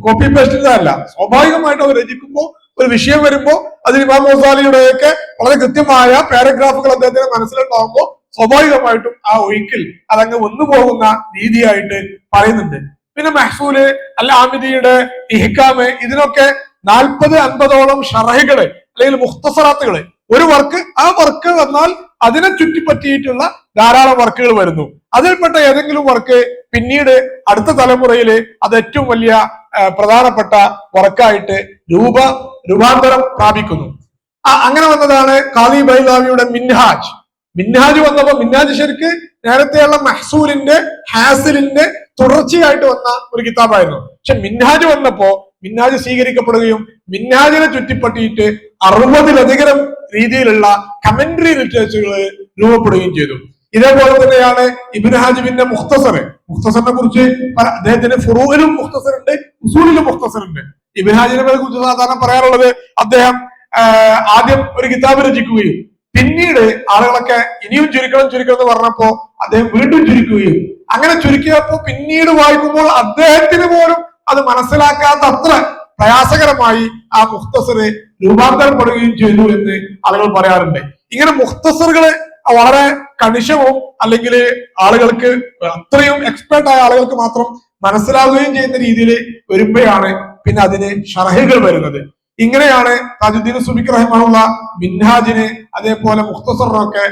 കോപ്പി പേസ്റ്റ് അല്ല, സ്വാഭാവികമായിട്ട് അവർ രചിക്കുമ്പോ ഒരു വിഷയം വരുമ്പോ അതിൽ ഇമാം ഗസാലിയുടെയൊക്കെ വളരെ കൃത്യമായ പാരഗ്രാഫുകൾ അദ്ദേഹത്തിന് മനസ്സിലുണ്ടാകുമ്പോൾ സ്വാഭാവികമായിട്ടും ആ ഒഴുക്കിൽ അതങ്ങ് വന്നു പോകുന്ന രീതിയായിട്ട് പറയുന്നുണ്ട്. പിന്നെ മഹ്സൂല് അൽ ആമിദിയുടെ ഇഹ്കാമ്, ഇതിനൊക്കെ 40-50ഓളം ഷറഹുകള് അല്ലെങ്കിൽ മുഖ്തസറാത്തുകള്, ഒരു വർക്ക്, ആ വർക്ക് വന്നാൽ അതിനെ ചുറ്റിപ്പറ്റിയിട്ടുള്ള ധാരാളം വർക്കുകൾ വരുന്നു. അതിൽപ്പെട്ട ഏതെങ്കിലും വർക്ക് പിന്നീട് അടുത്ത തലമുറയില് അത് ഏറ്റവും വലിയ പ്രധാനപ്പെട്ട വർക്കായിട്ട് രൂപാന്തരം പ്രാപിക്കുന്നു. അങ്ങനെ വന്നതാണ് ഖാദി ബൈലാവിയുടെ മിൻഹാജ്. മിൻഹാജ് വന്നപ്പോ മിൻഹാജ് ശരിക്ക് നേരത്തെയുള്ള മഹ്സൂലിന്റെ ഹാസിലിന്റെ തുടർച്ചയായിട്ട് വന്ന ഒരു കിതാബായിരുന്നു. പക്ഷെ മിൻഹാജ് വന്നപ്പോ മിൻഹാജ് സ്വീകരിക്കപ്പെടുകയും മിൻഹാജിനെ ചുറ്റിപ്പറ്റിയിട്ട് 60-ലധികം രീതിയിലുള്ള കമന്ററി ലിറ്ററേച്ചറുകൾ രൂപപ്പെടുകയും ചെയ്തു. ഇതേപോലെ തന്നെയാണ് ഇബ്നു ഹാജിമിന്റെ മുഖ്തസറിനെ കുറിച്ച് അദ്ദേഹത്തിന് ഫുറൂഇലും മുഖ്തസറുണ്ട്, ഉസൂലിലും മുഖ്തസറുണ്ട്. ഇബ്നു ഹാജിനെ കുറിച്ച് സാധാരണ പറയാറുള്ളത് അദ്ദേഹം ആദ്യം ഒരു കിതാബ് രചിക്കുകയും പിന്നീട് ആളുകളൊക്കെ ഇനിയും ചുരുക്കണം എന്ന് പറഞ്ഞപ്പോ അദ്ദേഹം വീണ്ടും ചുരുക്കുകയും, അങ്ങനെ ചുരുക്കിയപ്പോ പിന്നീട് വായിക്കുമ്പോൾ അദ്ദേഹത്തിന് പോലും അത് മനസ്സിലാക്കാത്ത അത്ര പ്രയാസകരമായി ആ മുഖ്തസറ് രൂപാന്തരപ്പെടുകയും ചെയ്തു എന്ന് ആളുകൾ പറയാറുണ്ട്. ഇങ്ങനെ മുഖ്തസറുകള് വളരെ കണിശവും അല്ലെങ്കിൽ ആളുകൾക്ക് അത്രയും എക്സ്പേർട്ട് ആയ ആളുകൾക്ക് മാത്രം മനസ്സിലാവുകയും ചെയ്യുന്ന രീതിയിൽ വരുമ്പോഴാണ് പിന്നെ അതിന് ഷറഹുകൾ വരുന്നത്. ഇങ്ങനെയാണ് താജുദ്ദീൻ സുബിക്ക് റഹിമഹുള്ള മിൻഹാജിന്, അതേപോലെ മുഖ്തസറിനൊക്കെ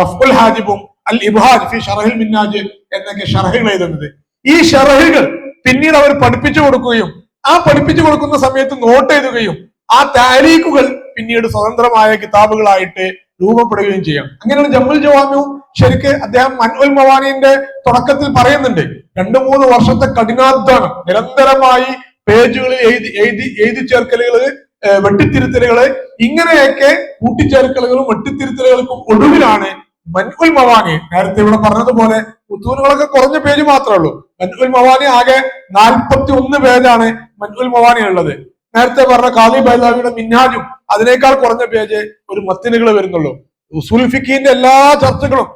റഫ്ഉൽ ഹാജിബും അൽ ഇബ്ഹാജ് ഫി ഷറഹിൽ മിൻഹാജ് എന്നൊക്കെ ഷറഹുകൾ എഴുതുന്നത്. ഈ ഷറഹുകൾ പിന്നീട് അവർ പഠിപ്പിച്ചു കൊടുക്കുകയും ആ പഠിപ്പിച്ചു കൊടുക്കുന്ന സമയത്ത് നോട്ട് എഴുതുകയും ആ താരീഖുകൾ പിന്നീട് സ്വതന്ത്രമായ കിതാബുകളായിട്ട് രൂപപ്പെടുകയും ചെയ്യാം. അങ്ങനെയാണ് ജംഉൽ ജവാമിഉം ശരിക്ക് അദ്ദേഹം മൻഉൽ മവാനിന്റെ തുടക്കത്തിൽ പറയുന്നുണ്ട്, 2-3 വർഷത്തെ കഠിനാധ്വാനം, നിരന്തരമായി പേജുകളിൽ എഴുതി ചേർക്കലുകള്, വെട്ടിത്തിരുത്തലുകള്, ഇങ്ങനെയൊക്കെ കൂട്ടിച്ചേർക്കലുകളും വെട്ടിത്തിരുത്തലുകൾക്കും ഒടുവിലാണ് മൻഉൽ മവാനി, നേരത്തെ ഇവിടെ പറഞ്ഞതുപോലെ മുത്തൂനുകളൊക്കെ കുറഞ്ഞ പേജ് മാത്രമേ ഉള്ളൂ. മൻഉൽ മവാനി ആകെ 41 പേജാണ് മൻഉൽ മവാനി ഉള്ളത്. നേരത്തെ പറഞ്ഞ ഖാദി ബൈലാവിയുടെ മിൻഹാജും അതിനേക്കാൾ കുറഞ്ഞ പേജ് ഒരു മത്തിനുകൾ വരുന്നുള്ളൂ. ഉസൂൽ ഫിഖിന്റെ എല്ലാ ചർച്ചകളും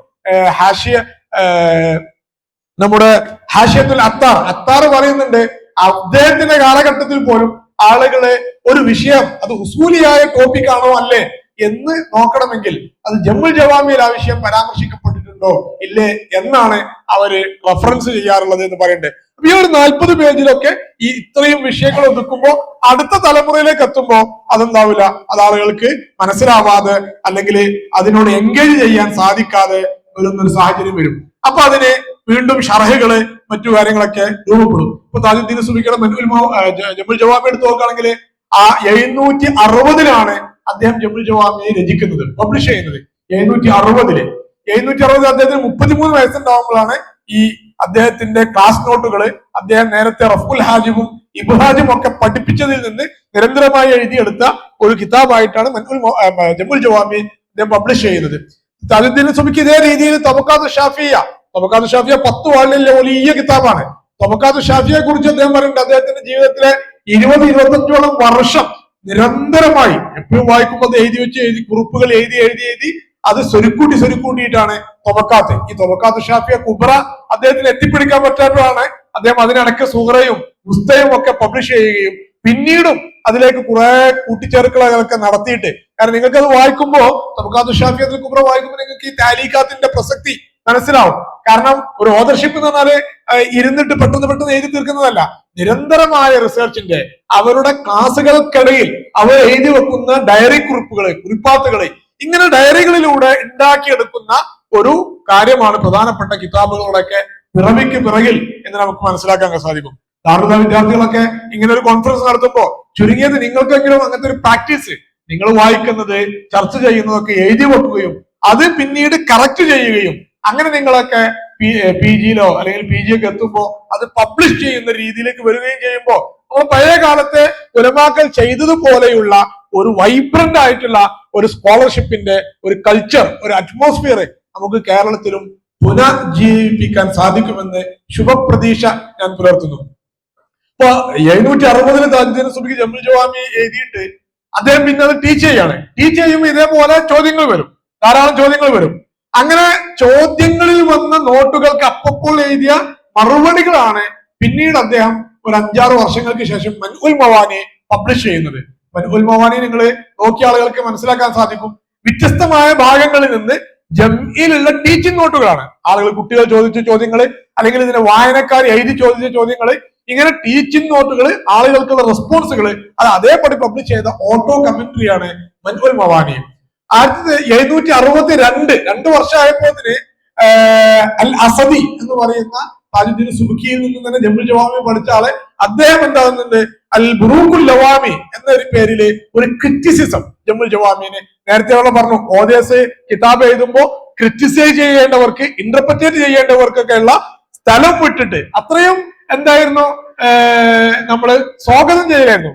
നമ്മുടെ ഹാഷിയത്തുൽ അത്താർ പറയുന്നുണ്ട്, അദ്ദേഹത്തിന്റെ കാലഘട്ടത്തിൽ പോലും ആളുകളെ ഒരു വിഷയം അത് ഉസൂലിയായ ടോപ്പിക്കാണോ അല്ലേ എന്ന് നോക്കണമെങ്കിൽ അത് ജംഉൽ ജവാമിയിൽ ആ വിഷയം പരാമർശിക്കപ്പെട്ടിട്ടുണ്ടോ ഇല്ലേ എന്നാണ് അവര് റെഫറൻസ് ചെയ്യാറുള്ളത് എന്ന് പറയണ്ടേ. അപ്പൊ ഈ ഒരു 40 പേജിലൊക്കെ ഈ ഇത്രയും വിഷയങ്ങൾ ഒതുക്കുമ്പോ അടുത്ത തലമുറയിലേക്ക് എത്തുമ്പോ അതെന്താവില്ല, അത് ആളുകൾക്ക് മനസ്സിലാവാതെ അല്ലെങ്കിൽ അതിനോട് എൻഗേജ് ചെയ്യാൻ സാധിക്കാതെ വരുന്നൊരു സാഹചര്യം വരും. അപ്പൊ അതിന് വീണ്ടും ഷറഹുകള് മറ്റു കാര്യങ്ങളൊക്കെ രൂപപ്പെടും. ഇപ്പൊ താജുദ്ദീൻ സുബിക്കിയുടെ ജംഉൽ ജവാമി എടുത്ത് നോക്കുകയാണെങ്കിൽ ആ 760-ലാണ് അദ്ദേഹം ജമുൽ ജവാമിയെ രചിക്കുന്നത്, പബ്ലിഷ് ചെയ്യുന്നത് 760. 760 അദ്ദേഹത്തിന് 33 വയസ്സുണ്ടാവുമ്പോഴാണ് ഈ അദ്ദേഹത്തിന്റെ ക്ലാസ് നോട്ടുകള് അദ്ദേഹം നേരത്തെ റഫുൽ ഹാജിബും ഇബ്ഹാജും ഒക്കെ പഠിപ്പിച്ചതിൽ നിന്ന് നിരന്തരമായി എഴുതിയെടുത്ത ഒരു കിതാബായിട്ടാണ് ജമുൽ ജവാമി അദ്ദേഹം പബ്ലിഷ് ചെയ്യുന്നത്. താജുദ്ദീൻ സുബ്കി ഇതേ രീതിയിൽ തബക്കാത്ത് ഷാഫിയ 10 വാളിലെ വലിയ കിതാബാണ്. തബക്കാത്ത് ഷാഫിയെ കുറിച്ച് അദ്ദേഹം പറയുന്നുണ്ട്, അദ്ദേഹത്തിന്റെ ജീവിതത്തിലെ 20-25ഓളം വർഷം നിരന്തരമായി എപ്പോഴും വായിക്കുമ്പോൾ അത് എഴുതി കുറിപ്പുകൾ എഴുതി അത് സ്വരുക്കൂട്ടിയിട്ടാണ് തൊബക്കാത്ത്. ഈ തൊബക്കാത്ത് ഷാഫിയ കുബ്ര അദ്ദേഹത്തിന് എത്തിപ്പിടിക്കാൻ പറ്റാത്തതാണ് അദ്ദേഹം അതിനിടയ്ക്ക് സുഹറയും മുസ്തയും ഒക്കെ പബ്ലിഷ് ചെയ്യുകയും പിന്നീടും അതിലേക്ക് കുറെ കൂട്ടിച്ചേർക്കലുകളൊക്കെ നടത്തിയിട്ട്, കാരണം നിങ്ങൾക്ക് അത് വായിക്കുമ്പോ തൊബക്കാത്ത് ഷാഫിയത്തുൽ കുബ്ര വായിക്കുമ്പോൾ നിങ്ങൾക്ക് ഈ താലീഖാത്തിന്റെ പ്രസക്തി മനസ്സിലാവും. കാരണം ഒരു ഓതർഷിപ്പ് എന്ന് പറഞ്ഞാല് ഇരുന്നിട്ട് പെട്ടെന്ന് എഴുതി തീർക്കുന്നതല്ല, നിരന്തരമായ റിസർച്ചിന്റെ അവരുടെ ക്ലാസുകൾക്കിടയിൽ അവർ എഴുതി വെക്കുന്ന ഡയറി കുറിപ്പാത്തുകള് ഇങ്ങനെ ഡയറികളിലൂടെ ഉണ്ടാക്കിയെടുക്കുന്ന ഒരു കാര്യമാണ് പ്രധാനപ്പെട്ട കിതാബുകളുടെയൊക്കെ പിറവിക്ക് പിറകിൽ എന്ന് നമുക്ക് മനസ്സിലാക്കാൻ സാധിക്കും. ധാർമ്മിക വിദ്യാർത്ഥികളൊക്കെ ഇങ്ങനെ ഒരു കോൺഫറൻസ് നടത്തുമ്പോൾ ചുരുങ്ങിയത് നിങ്ങൾക്കെങ്കിലും അങ്ങനത്തെ ഒരു പ്രാക്ടീസ്, നിങ്ങൾ വായിക്കുന്നത് ചർച്ച ചെയ്യുന്നതൊക്കെ എഴുതി വെക്കുകയും അത് പിന്നീട് കറക്റ്റ് ചെയ്യുകയും അങ്ങനെ നിങ്ങളൊക്കെ PG-ലോ അല്ലെങ്കിൽ PG ഒക്കെ എത്തുമ്പോൾ അത് പബ്ലിഷ് ചെയ്യുന്ന രീതിയിലേക്ക് വരികയും ചെയ്യുമ്പോൾ നമ്മൾ പഴയ കാലത്തെ ഉലമാക്കൾ ചെയ്തതുപോലെയുള്ള ഒരു വൈബ്രന്റ് ആയിട്ടുള്ള ഒരു സ്കോളർഷിപ്പിന്റെ ഒരു കൾച്ചർ, ഒരു അറ്റ്മോസ്ഫിയർ നമുക്ക് കേരളത്തിലും പുനർജീവിപ്പിക്കാൻ സാധിക്കുമെന്ന് ശുഭപ്രതീക്ഷ ഞാൻ പുലർത്തുന്നു. ഇപ്പൊ 760 താജുദ്ദീൻ സുബ്കി ജമുൽ ജവാമി എഴുതിയിട്ട് അദ്ദേഹം പിന്നെ അത് ടീച്ച് ചെയ്യുമ്പോൾ ഇതേപോലെ ചോദ്യങ്ങൾ വരും, ധാരാളം ചോദ്യങ്ങൾ വരും. അങ്ങനെ ചോദ്യങ്ങളിൽ വന്ന നോട്ടുകൾക്ക് അപ്പോൾ എഴുതിയ മറുപടികളാണ് പിന്നീട് അദ്ദേഹം ഒരു 5-6 വർഷങ്ങൾക്ക് ശേഷം മൻഉൽ മവാനി പബ്ലിഷ് ചെയ്യുന്നത്. മൻഉൽ മവാനി നിങ്ങൾ നോക്കിയ ആളുകൾക്ക് മനസ്സിലാക്കാൻ സാധിക്കും, വ്യത്യസ്തമായ ഭാഗങ്ങളിൽ നിന്ന് ജംഇലുള്ള ടീച്ചിങ് നോട്ടുകളാണ്. കുട്ടികൾ ചോദിച്ച ചോദ്യങ്ങൾ അല്ലെങ്കിൽ ഇതിന്റെ വായനക്കാർ എഴുതി ചോദിച്ച ചോദ്യങ്ങൾ, ഇങ്ങനെ ടീച്ചിങ് നോട്ടുകൾ, ആളുകൾക്കുള്ള റെസ്പോൺസുകൾ അത് അതേപടി പബ്ലിഷ് ചെയ്ത ഓട്ടോ കമന്ററിയാണ് മൻഉൽ മവാനി. 1762 2 വർഷമായപ്പോത്തിന് അൽ അസദി എന്ന് പറയുന്ന താജുദ്ദീൻ സുബ്കിയിൽ നിന്ന് തന്നെ ജമുൽ ജവാമി പഠിച്ച ആള് അദ്ദേഹം എന്താകുന്നുണ്ട്, അൽ ബുറൂഖുൽ ലവാമി എന്നൊരു പേരില് ഒരു ക്രിറ്റിസിസം ജമുൽ ജവാമിനെ നേരത്തെ പറഞ്ഞു. ഓദേശ് കിതാബ് എഴുതുമ്പോ ക്രിറ്റിസൈസ് ചെയ്യേണ്ടവർക്ക്, ഇന്റർപ്രറ്റേറ്റ് ചെയ്യേണ്ടവർക്കൊക്കെ ഉള്ള സ്ഥലം വിട്ടിട്ട് അത്രയും എന്തായിരുന്നു നമ്മള് സ്വാഗതം ചെയ്യുകയായിരുന്നു.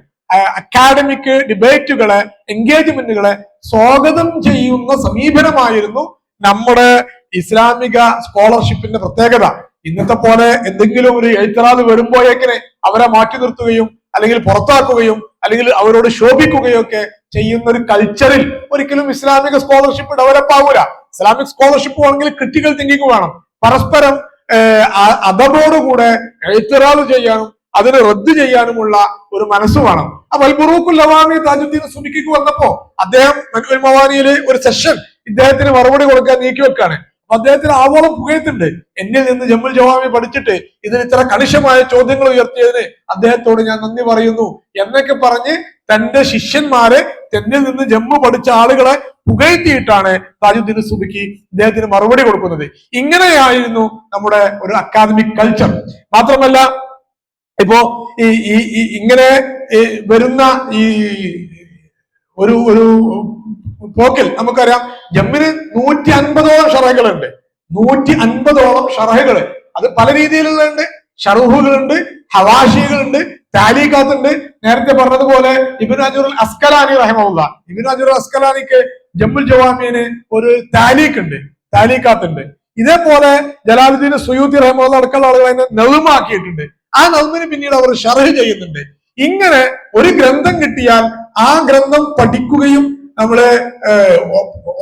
അക്കാഡമിക് ഡിബേറ്റുകളെ, എൻഗേജ്മെന്റുകളെ സ്വാഗതം ചെയ്യുന്ന സമീപനമായിരുന്നു നമ്മുടെ ഇസ്ലാമിക സ്കോളർഷിപ്പിന്റെ പ്രത്യേകത. ഇന്നത്തെ പോലെ എന്തെങ്കിലും ഒരു എഴുത്തറാത് വരുമ്പോഴേക്കിനെ അവരെ മാറ്റി നിർത്തുകയും അല്ലെങ്കിൽ പുറത്താക്കുകയും അല്ലെങ്കിൽ അവരോട് ശോഭിക്കുകയോ ഒക്കെ ചെയ്യുന്ന ഒരു കൾച്ചറിൽ ഒരിക്കലും ഇസ്ലാമിക സ്കോളർഷിപ്പ് ഡെവലപ്പ് ആവൂല. ഇസ്ലാമിക് സ്കോളർഷിപ്പ് ആണെങ്കിൽ ക്രിട്ടിക്കൽ തിങ്കിങ് വേണം, പരസ്പരം അതോടുകൂടെ എഴുത്തറാത് ചെയ്യാനും അതിനെ റദ്ദ് ചെയ്യാനുമുള്ള ഒരു മനസ്സ് വേണം. അപ്പൊ അൽ ബുറൂഖുൽ ലവാമി താജുദ്ദീൻ സുബ്കിക്ക് വന്നപ്പോ അദ്ദേഹം മൻഉൽ മവാനിയില് ഒരു സെഷൻ ഇദ്ദേഹത്തിന് മറുപടി കൊടുക്കാൻ നീക്കി വെക്കാണ്. അപ്പൊ അദ്ദേഹത്തിന് ആവോളം പുകയത്തുണ്ട്, എന്നിൽ നിന്ന് ജമുൽ ജവാമി പഠിച്ചിട്ട് ഇതിന് ഇത്ര കണിശമായ ചോദ്യങ്ങൾ ഉയർത്തിയതിന് അദ്ദേഹത്തോട് ഞാൻ നന്ദി പറയുന്നു എന്നൊക്കെ പറഞ്ഞ് തന്റെ ശിഷ്യന്മാരെ, തന്നിൽ നിന്ന് ജമ്മു പഠിച്ച ആളുകളെ പുകഴ്ത്തിയിട്ടാണ് താജുദ്ദീൻ സുബ്കി ഇദ്ദേഹത്തിന് മറുപടി കൊടുക്കുന്നത്. ഇങ്ങനെയായിരുന്നു നമ്മുടെ ഒരു അക്കാദമിക് കൾച്ചർ. മാത്രമല്ല ഇപ്പോ ഇങ്ങനെ വരുന്ന ഈ ഒരു പോക്കിൽ നമുക്കറിയാം ജമ്മിന് 150ഓളം ഷറഹുകളുണ്ട്. 150ഓളം ഷറഹുകള് അത് പല രീതിയിലുള്ളുണ്ട്. ഷറഹുകളുണ്ട്, ഹവാഷികളുണ്ട്, താലീഖാത്തുണ്ട്. നേരത്തെ പറഞ്ഞതുപോലെ ഇബ്നു അജറുൽ അസ്കലാനി റഹിമഹുല്ലാ, ഇബ്നു അജറുൽ അസ്കലാനിക്ക് ജമുൽ ജവാമിന് ഒരു താലീഖാത്തുണ്ട്. ഇതേപോലെ ജലാലുദ്ദീൻ സുയൂത്തി റഹിമഹുല്ലാ അടക്കമുള്ള ആളുകൾ അതിനെ നൗമാക്കിയിട്ടുണ്ട്. ആ നൗമിന് പിന്നീട് അവർ ഷറഹ് ചെയ്യുന്നുണ്ട്. ഇങ്ങനെ ഒരു ഗ്രന്ഥം കിട്ടിയാൽ ആ ഗ്രന്ഥം പഠിക്കുകയും നമ്മള്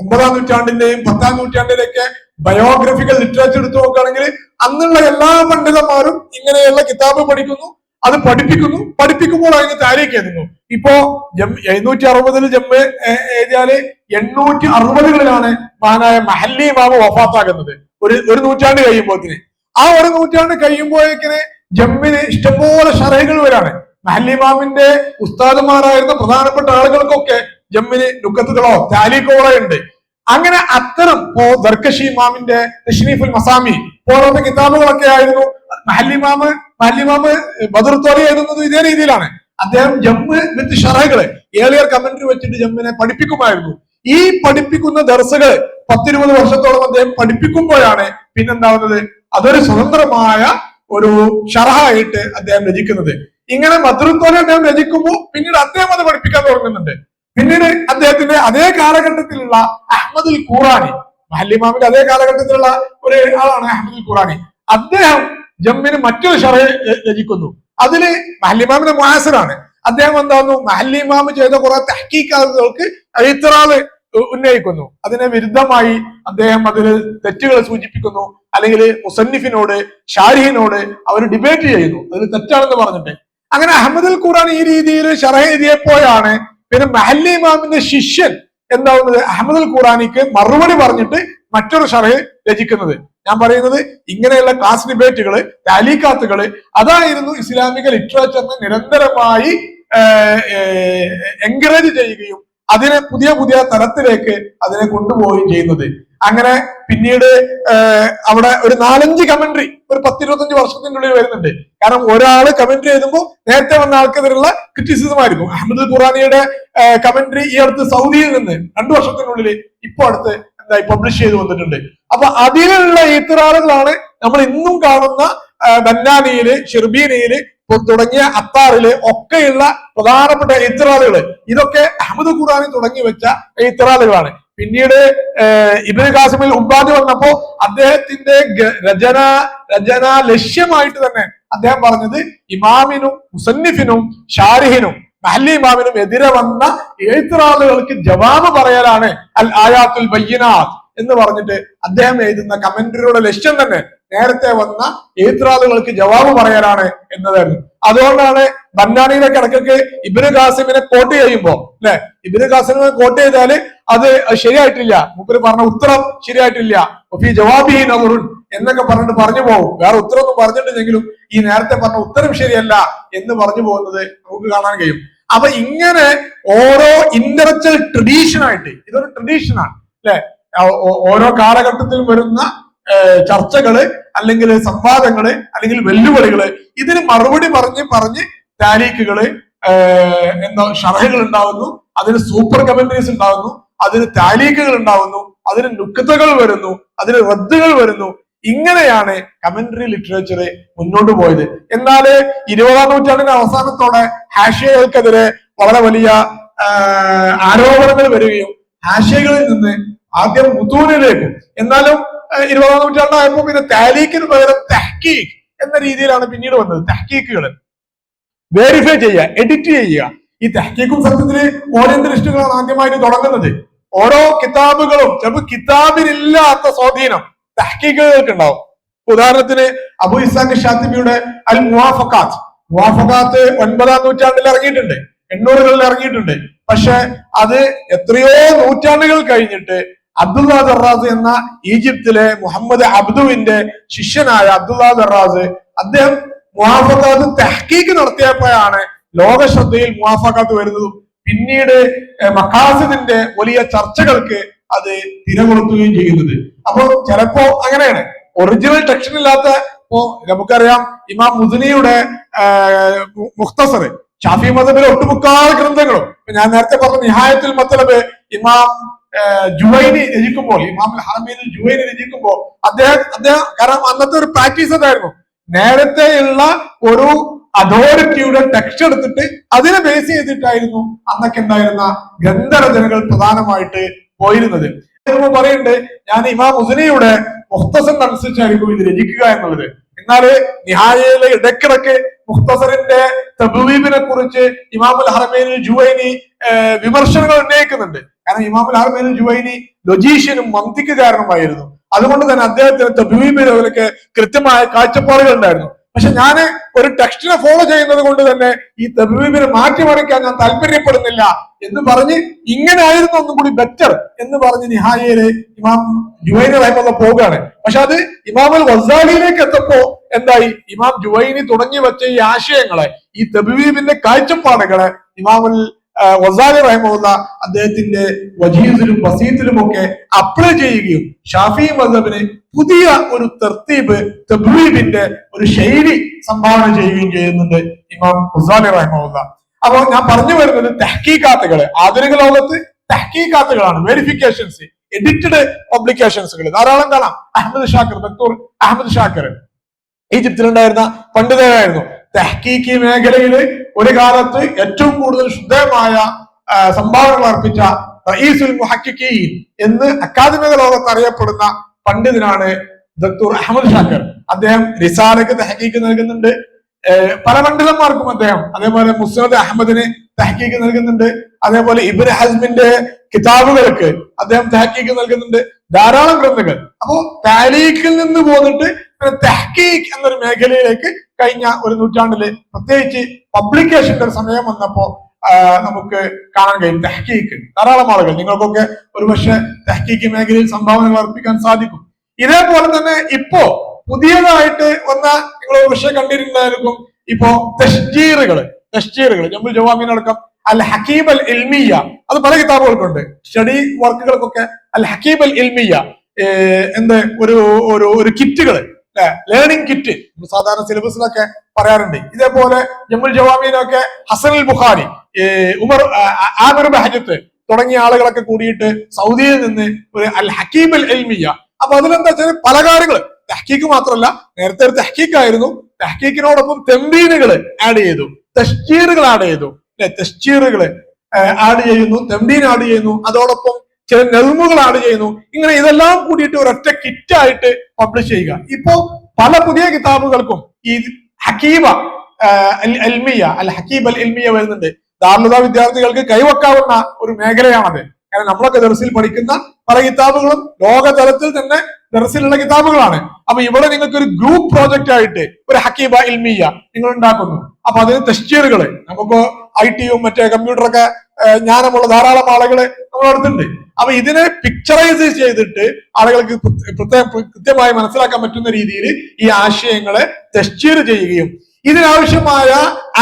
9-ാം നൂറ്റാണ്ടിന്റെയും 10-ാം നൂറ്റാണ്ടിന്റെയൊക്കെ ബയോഗ്രഫിക്കൽ ലിറ്ററേച്ചർ എടുത്തു നോക്കുകയാണെങ്കിൽ അന്നുള്ള എല്ലാ പണ്ഡിതന്മാരും ഇങ്ങനെയുള്ള കിതാബ് പഠിക്കുന്നു, അത് പഠിപ്പിക്കുമ്പോൾ അതിന് താരീഖ് എഴുതുന്നു. ഇപ്പോ 760 ജമ്മ് എഴുതിയാല് 860കളിലാണ് മഹാനായ മഹല്ലി ഇമാമ് വഫാത്താകുന്നത്. ഒരു നൂറ്റാണ്ട് കഴിയുമ്പോഴത്തിന്. ആ ഒരു നൂറ്റാണ്ട് കഴിയുമ്പോഴേക്കിന് ജമ്മിന് ഇഷ്ടംപോലെ ഷറഹുകൾ വരാണ്. മഹല്ലി ഇമാമിന്റെ ഉസ്താദുമാരായിരുന്ന പ്രധാനപ്പെട്ട ആളുകൾക്കൊക്കെ ജമ്മിന് നുക്കത്തുകളോ താലീഖുകളോ ഉണ്ട്. അങ്ങനെ അത്തരം ദർക്കഷി ഇമാമിന്റെ തശ്രീഫുൽ മസാമി പോലത്തെ കിതാബുകളൊക്കെ ആയിരുന്നു. മഹല്ലി ഇമാമ് ബദർ തോലി എഴുതുന്നത് ഇതേ രീതിയിലാണ്. അദ്ദേഹം ജമ്മ് വിത്ത് ഷറഹുകള് ഏളിയർ കമന്ററി വെച്ചിട്ട് ജമ്മിനെ പഠിപ്പിക്കുമായിരുന്നു. ഈ പഠിപ്പിക്കുന്ന ദർസുകൾ 10-20 വർഷത്തോളം അദ്ദേഹം പഠിപ്പിക്കുമ്പോഴാണ് പിന്നെന്താവുന്നത്, അതൊരു സ്വതന്ത്രമായ ഒരു ഷറഹായിട്ട് അദ്ദേഹം രചിക്കുന്നത്. ഇങ്ങനെ മദ്റുത്തോല അദ്ദേഹം രചിക്കുമ്പോൾ പിന്നീട് അദ്ദേഹം അത് പഠിപ്പിക്കാൻ തുടങ്ങുന്നുണ്ട്. പിന്നീട് അദ്ദേഹത്തിന്റെ അതേ കാലഘട്ടത്തിലുള്ള അഹ്മദുൽ ഖുറാനി, മഹല്ലിമാമിന്റെ അതേ കാലഘട്ടത്തിലുള്ള ഒരു ആളാണ് അഹ്മദുൽ ഖുറാനി. അദ്ദേഹം ജമ്മിന് മറ്റൊരു ഷറഹ് രചിക്കുന്നു. അതില് മഹല്ലിമാമിന്റെ മുആസിറാണ്. അദ്ദേഹം എന്താകുന്നു, മഹല്ലിമാമ് ചെയ്ത കുറെ തഹ്കീഖാത്തുകൾക്ക് ഇത്റാദ് ഉന്നയിക്കുന്നു. അതിനെ വിരുദ്ധമായി അദ്ദേഹം അതിൽ തെറ്റുകൾ സൂചിപ്പിക്കുന്നു, അല്ലെങ്കിൽ മുസന്നിഫിനോട് ഷാരിഹിനോട് അവർ ഡിബേറ്റ് ചെയ്യുന്നു, അതിൽ തെറ്റാണെന്ന് പറഞ്ഞിട്ട്. അങ്ങനെ അഹ്മദുൽ ഖുറാനി ഈ രീതിയിൽ ഷറഹ് എഴുതിയപ്പോഴാണ് പിന്നെ മഹല്ലി ഇമാമിന്റെ ശിഷ്യൻ എന്താവുന്നത്, അഹ്മദുൽ ഖുറാനിക്ക് മറുപടി പറഞ്ഞിട്ട് മറ്റൊരു ഷറഹ് രചിക്കുന്നത്. ഞാൻ പറയുന്നത് ഇങ്ങനെയുള്ള ക്ലാസ് ഡിബേറ്റുകള്, താലീഖാത്തുകള്, അതായിരുന്നു ഇസ്ലാമിക ലിറ്ററേച്ചറിനെ നിരന്തരമായി എൻകറേജ് ചെയ്യുകയും അതിനെ പുതിയ പുതിയ തലത്തിലേക്ക് അതിനെ കൊണ്ടുപോവുകയും ചെയ്യുന്നത്. അങ്ങനെ പിന്നീട് അവിടെ ഒരു 4-5 കമന്ററി ഒരു 10-25 വർഷത്തിനുള്ളിൽ വരുന്നുണ്ട്. കാരണം ഒരാള് കമന്ററി എഴുതുമ്പോൾ നേരത്തെ വന്ന ആൾക്കെതിരുള്ള ക്രിറ്റിസിസം ആയിരിക്കും. അഹ്മദുൽ ഖുറാനിയുടെ കമന്ററി ഈ അടുത്ത് സൗദിയിൽ നിന്ന് 2 വർഷത്തിനുള്ളിൽ ഇപ്പൊ അടുത്ത് എന്തായി പബ്ലിഷ് ചെയ്ത് വന്നിട്ടുണ്ട്. അപ്പൊ അതിലുള്ള ഇത്റാറുകളാണ് നമ്മൾ ഇന്നും കാണുന്ന ബന്നാനിയില്, ഷിർബീനയില് തുടങ്ങിയ അത്താറില് ഒക്കെയുള്ള പ്രധാനപ്പെട്ട ഇത്റാറുകള്. ഇതൊക്കെ അഹ്മദ് ഖുറാനി തുടങ്ങി വെച്ച ഇത്റാറുകളാണ്. പിന്നീട് ഇബ്നു ഖാസിമിൽ ഉബ്ബാദ് വന്നപ്പോ അദ്ദേഹത്തിന്റെ രചന ലക്ഷ്യമായിട്ട് തന്നെ അദ്ദേഹം പറഞ്ഞത് ഇമാമിനും മുസന്നിഫിനും ഷാരിഹിനും മഹല്ലി ഇമാമിനും എതിരെ വന്ന എഴുത്തുറാളുകൾക്ക് ജവാബ് പറയലാണ് അൽ ആയാത്തുൽ ബയ്യിനാത്ത് എന്ന് പറഞ്ഞിട്ട് അദ്ദേഹം എഴുതുന്ന കമന്ററിയുടെ ലക്ഷ്യം തന്നെ നേരത്തെ വന്ന എഴുത്തുറാളുകൾക്ക് ജവാബ് പറയാനാണ് എന്നതായിരുന്നു. അതുകൊണ്ടാണ് ബന്നാനിയുടെ കിടക്കൊക്കെ ഇബ്നു ഖാസിമിനെ കോട്ട് ചെയ്യുമ്പോ അല്ലെ, ഇബ്നു ഖാസിമിനെ കോട്ട് ചെയ്താല് അത് ശരിയായിട്ടില്ല, മൂപ്പര് പറഞ്ഞ ഉത്തരം ശരിയായിട്ടില്ല, ജവാബിഹി നദറുൻ എന്നൊക്കെ പറഞ്ഞിട്ട് പറഞ്ഞു പോകും. വേറെ ഉത്തരമൊന്നും പറഞ്ഞിട്ടില്ലെങ്കിലും ഈ നേരത്തെ പറഞ്ഞ ഉത്തരം ശരിയല്ല എന്ന് പറഞ്ഞു പോകുന്നത് നമുക്ക് കാണാൻ കഴിയും. അപ്പൊ ഇങ്ങനെ ഓരോ ഇന്റലക്ച്വൽ ട്രഡീഷനായിട്ട്, ഇതൊരു ട്രഡീഷനാണ് അല്ലെ, ഓരോ കാലഘട്ടത്തിലും വരുന്ന ചർച്ചകള് അല്ലെങ്കിൽ സംവാദങ്ങള് അല്ലെങ്കിൽ വെല്ലുവിളികള്, ഇതിന് മറുപടി പറഞ്ഞ് താരീഖുകള്, എന്താ ഷറഹുകൾ ഉണ്ടാവുന്നു, അതിന് സൂപ്പർ കമന്ററീസ് ഉണ്ടാവുന്നു, അതിന് താരീഖുകൾ ഉണ്ടാവുന്നു, അതിന് നുക്തകൾ വരുന്നു, അതിന് റദ്ദുകൾ വരുന്നു. ഇങ്ങനെയാണ് കമന്ററി ലിറ്ററേച്ചർ മുന്നോട്ട് പോയത്. എന്നാല് 20-ാം നൂറ്റാണ്ടിന്റെ അവസാനത്തോടെ ഹാഷിയകൾക്കെതിരെ വളരെ വലിയ ആരോപണങ്ങൾ വരികയും ഹാഷിയകളിൽ നിന്ന് ആദ്യം മുതൂനിലേക്കും, എന്നാലും 20-ാം നൂറ്റാണ്ടായപ്പോ പിന്നെ താലീഖിന് പകരം തഹ്കീഖ് എന്ന രീതിയിലാണ് പിന്നീട് വന്നത്. തഹ്കീഖുകൾ വെരിഫൈ ചെയ്യുക, എഡിറ്റ് ചെയ്യുക. ഈ തഹ്കീഖും സത്യത്തില് ഓറിയന്റലിസ്റ്റുകളാണ് ആദ്യമായിട്ട് തുടങ്ങുന്നത്. ഓരോ കിതാബുകളും ചിലപ്പോൾ കിതാബിലില്ലാത്ത സ്വാധീനം തഹ്കീഖുകൾക്ക് ഉണ്ടാവും. ഉദാഹരണത്തിന് അബു ഇസ്ഹാഖ് ഷാത്തിബിയുടെ അൽ മുവാഫഖാത്ത് 9-ാം നൂറ്റാണ്ടിൽ ഇറങ്ങിയിട്ടുണ്ട്, 800-കളിൽ ഇറങ്ങിയിട്ടുണ്ട്. പക്ഷെ അത് എത്രയോ നൂറ്റാണ്ടുകൾ കഴിഞ്ഞിട്ട് അബ്ദുള്ള ദറാസ് എന്ന ഈജിപ്തിലെ മുഹമ്മദ് അബ്ദുവിന്റെ ശിഷ്യനായ അബ്ദുള്ള ദറാസ് അദ്ദേഹം മുവാഫഖാത്ത് തഹ്കീഖ് നടത്തിയപ്പോഴാണ് ലോക ശ്രദ്ധയിൽ മുവാഫഖാത്ത് വരുന്നതും പിന്നീട് മഖാസിദിന്റെ വലിയ ചർച്ചകൾക്ക് അത് തിരകൊളുത്തുകയും ചെയ്യുന്നത്. അപ്പൊ ചിലപ്പോ അങ്ങനെയാണ്, ഒറിജിനൽ ടെക്ഷൻ ഇല്ലാത്ത, ഇപ്പോ നമുക്കറിയാം ഇമാം മുസ്നിയുടെ മുഖ്തസർ, ഷാഫി മദ്ഹബിലെ ഒട്ടുമുക്കാൽ ഗ്രന്ഥങ്ങളും, ഞാൻ നേരത്തെ പറഞ്ഞ നിഹായത്തുൽ മത്ലബ് ഇമാം ജുവൈനി രചിക്കുമ്പോൾ, ഇമാം ഹറമീൻ ജുവൈനി രചിക്കുമ്പോൾ അദ്ദേഹം കാരണം അന്നത്തെ ഒരു പ്രാക്ടീസ് അതായിരുന്നു, നേരത്തെയുള്ള ഒരു അതോറിറ്റിയുടെ ടെക്സ്റ്റ് എടുത്തിട്ട് അതിനെ ബേസ് ചെയ്തിട്ടായിരുന്നു അന്നൊക്കെ ഉണ്ടായിരുന്ന ഗ്രന്ഥരചനകൾ പ്രധാനമായിട്ട് പോയിരുന്നത്. പറയുന്നുണ്ട് ഞാൻ ഇമാം മുസ്നിയുടെ മുഖ്തസർ അനുസരിച്ചായിരിക്കും ഇത് രചിക്കുക എന്നുള്ളത്. എന്നാല് നിഹായയിലെ ഇടക്കിടക്ക് മുഖ്തസറിന്റെ തബ്വീബിനെ കുറിച്ച് ഇമാമുൽ ഹറമൈൻ ജുവൈനി വിമർശനങ്ങൾ ഉന്നയിക്കുന്നുണ്ട്. കാരണം ഇമാമുൽ ഹറമൈൻ ജുവൈനി ലൊജീഷ്യനും മന്തിക്കുകാരനുമായിരുന്നു. അതുകൊണ്ട് തന്നെ അദ്ദേഹത്തിന് തബ്വീബിലൊക്കെ കൃത്യമായ കാഴ്ചപ്പാടുകൾ ഉണ്ടായിരുന്നു. പക്ഷെ ഞാൻ ഒരു ടെക്സ്റ്റിനെ ഫോളോ ചെയ്യുന്നത് കൊണ്ട് തന്നെ ഈ തബ്വീബിനെ മാറ്റിമറിക്കാൻ ഞാൻ താല്പര്യപ്പെടുന്നില്ല എന്ന് പറഞ്ഞ് ഇങ്ങനെ ആയിരുന്നു ഒന്നും കൂടി ബെറ്റർ എന്ന് പറഞ്ഞ് നിഹായയില് ഇമാം ജുവൈനി റഹിമഹുല്ലാഹ് പോവുകയാണ്. പക്ഷെ അത് ഇമാമുൽ ഗസാലിയിലേക്ക് എത്തപ്പോ എന്തായി, ഇമാം ജുവൈനി തുടങ്ങി വെച്ച ഈ ആശയങ്ങളെ, ഈ തബ്വീബിന്റെ കാഴ്ചപ്പാടുകളെ ഇമാമുൽ ഗസാലി റഹിമഹുല്ലാഹ് അദ്ദേഹത്തിന്റെ വജീസിലും വസീത്തിലും ഒക്കെ അപ്ലൈ ചെയ്യുകയും ഷാഫി മദ്ഹബിന് പുതിയ ഒരു തർത്തീബ്, തബ്വീബിന്റെ ഒരു ശൈലി സംഭാവന ചെയ്യുകയും ചെയ്യുന്നുണ്ട് ഇമാം ഗസാലി റഹിമഹുല്ലാഹ്. അപ്പൊ ഞാൻ പറഞ്ഞു വരുന്നത് തെഹ്കീഖാത്തുകള്, ആധുനിക ലോകത്ത് തെഹ്കീഖാത്തുകളാണ്, വെരിഫിക്കേഷൻസ്, എഡിറ്റഡ് പബ്ലിക്കേഷൻസുകൾ ധാരാളം കാണാം. ഡോക്ടർ അഹമ്മദ് ഷാക്കിർ ഈജിപ്തിലുണ്ടായിരുന്ന പണ്ഡിതനായിരുന്നു. തെഹ്കീഖി മേഖലയിൽ ഒരു കാലത്ത് ഏറ്റവും കൂടുതൽ ശുദ്ധമായ സംഭാവനകൾ അർപ്പിച്ച റഈസുൽ മുഹഖിഖീൻ എന്ന് അക്കാദമിക ലോകത്ത് അറിയപ്പെടുന്ന പണ്ഡിതനാണ് ഡോക്ടർ അഹമ്മദ് ഷാക്കിർ. അദ്ദേഹം റിസാലയ്ക്ക് തഹ്കീഖ് നൽകുന്നുണ്ട്, പല പണ്ഡിതന്മാർക്കും അദ്ദേഹം, അതേപോലെ മുസ്നദ് അഹമ്മദിന് തഹ്കീഖ് നൽകുന്നുണ്ട്, അതേപോലെ ഇബ്നു ഹസ്മിന്റെ കിതാബുകൾക്ക് അദ്ദേഹം തഹ്കീഖ് നൽകുന്നുണ്ട്, ധാരാളം ഗ്രന്ഥങ്ങൾ. അപ്പോ താലീഖിൽ നിന്ന് പോന്നിട്ട് തഹ്കീഖ് എന്നൊരു മേഖലയിലേക്ക് കഴിഞ്ഞ ഒരു നൂറ്റാണ്ടില് പ്രത്യേകിച്ച് പബ്ലിക്കേഷന്റെ ഒരു സമയം വന്നപ്പോ നമുക്ക് കാണാൻ കഴിയും. തഹ്കീഖ് ധാരാളം ആളുകൾ, നിങ്ങൾക്കൊക്കെ ഒരുപക്ഷെ തഹ്കീഖ് മേഖലയിൽ സംഭാവനകൾ അർപ്പിക്കാൻ സാധിക്കും. ഇതേപോലെ തന്നെ ഇപ്പോ പുതിയതായിട്ട് വന്ന, നിങ്ങൾ ഒരു വിഷയം കണ്ടിട്ടുണ്ടായിരിക്കും, ഇപ്പോ തശ്ജീറുകൾ ജംഉൽ ജവാമീനടക്കം അൽ ഹക്കീം അൽ ഇൽമിയ, അത് പല കിതാബുകൾക്കുണ്ട്, സ്റ്റഡി വർക്കുകൾക്കൊക്കെ അൽ ഹക്കീം അൽ ഇൽമിയ എന്ത് ഒരു കിറ്റുകള്, ലേണിംഗ് കിറ്റ് സാധാരണ സിലബസിലൊക്കെ പറയാറുണ്ട്. ഇതേപോലെ ജംഉൽ ജവാമീനൊക്കെ ഹസൻ അൽ ബുഖാരി, ആമിർ ബഹജത്ത് തുടങ്ങിയ ആളുകളൊക്കെ കൂടിയിട്ട് സൗദിയിൽ നിന്ന് ഒരു അൽ ഹക്കീം അൽ ഇൽമിയ. അപ്പൊ അതിലെന്താ വെച്ചാൽ പല കാര്യങ്ങള്, തഹ്കീഖ് മാത്രമല്ല, നേരത്തെ ഒരു തഹ്കീഖ് ആയിരുന്നു, തഹ്കീഖിനോടൊപ്പം തെംബീനുകൾ ആഡ് ചെയ്തു, തശ്ജീറുകൾ ആഡ് ചെയ്തു, തശ്ജീറുകൾ ആഡ് ചെയ്യുന്നു, തെംബീൻ ആഡ് ചെയ്യുന്നു, അതോടൊപ്പം ചില നെൽമുകൾ ആഡ് ചെയ്യുന്നു. ഇങ്ങനെ ഇതെല്ലാം കൂടിയിട്ട് ഒരൊറ്റ കിറ്റായിട്ട് പബ്ലിഷ് ചെയ്യുക. ഇപ്പോ പല പുതിയ കിതാബുകൾക്കും ഈ ഹക്കീബ അൽ ഹക്കീം അൽ ഇൽമിയ വരുന്നുണ്ട്. ദാറുൽ വിദ്യാർത്ഥികൾക്ക് കൈവക്കാവുന്ന ഒരു മേഖലയാണത്. കാരണം നമ്മളൊക്കെ ദർസിൽ പഠിക്കുന്ന പല കിതാബുകളും ലോകതലത്തിൽ തന്നെ ദർസിലുള്ള കിതാബുകളാണ്. അപ്പൊ ഇവിടെ നിങ്ങൾക്ക് ഒരു ഗ്രൂപ്പ് പ്രോജക്റ്റ് ആയിട്ട് ഒരു ഹക്കീബ ഇൽമിയ നിങ്ങൾ ഉണ്ടാക്കുന്നു. അപ്പൊ അതിന് തശ്ജീറുകള്, നമുക്ക് IT-യും മറ്റേ കമ്പ്യൂട്ടറൊക്കെ ജ്ഞാനമുള്ള ധാരാളം ആളുകള് നമ്മുടെ അടുത്തുണ്ട്. അപ്പൊ ഇതിനെ പിക്ചറൈസ് ചെയ്തിട്ട് ആളുകൾക്ക് കൃത്യമായി മനസ്സിലാക്കാൻ പറ്റുന്ന രീതിയിൽ ഈ ആശയങ്ങളെ തശ്ജീർ ചെയ്യുകയും ഇതിനാവശ്യമായ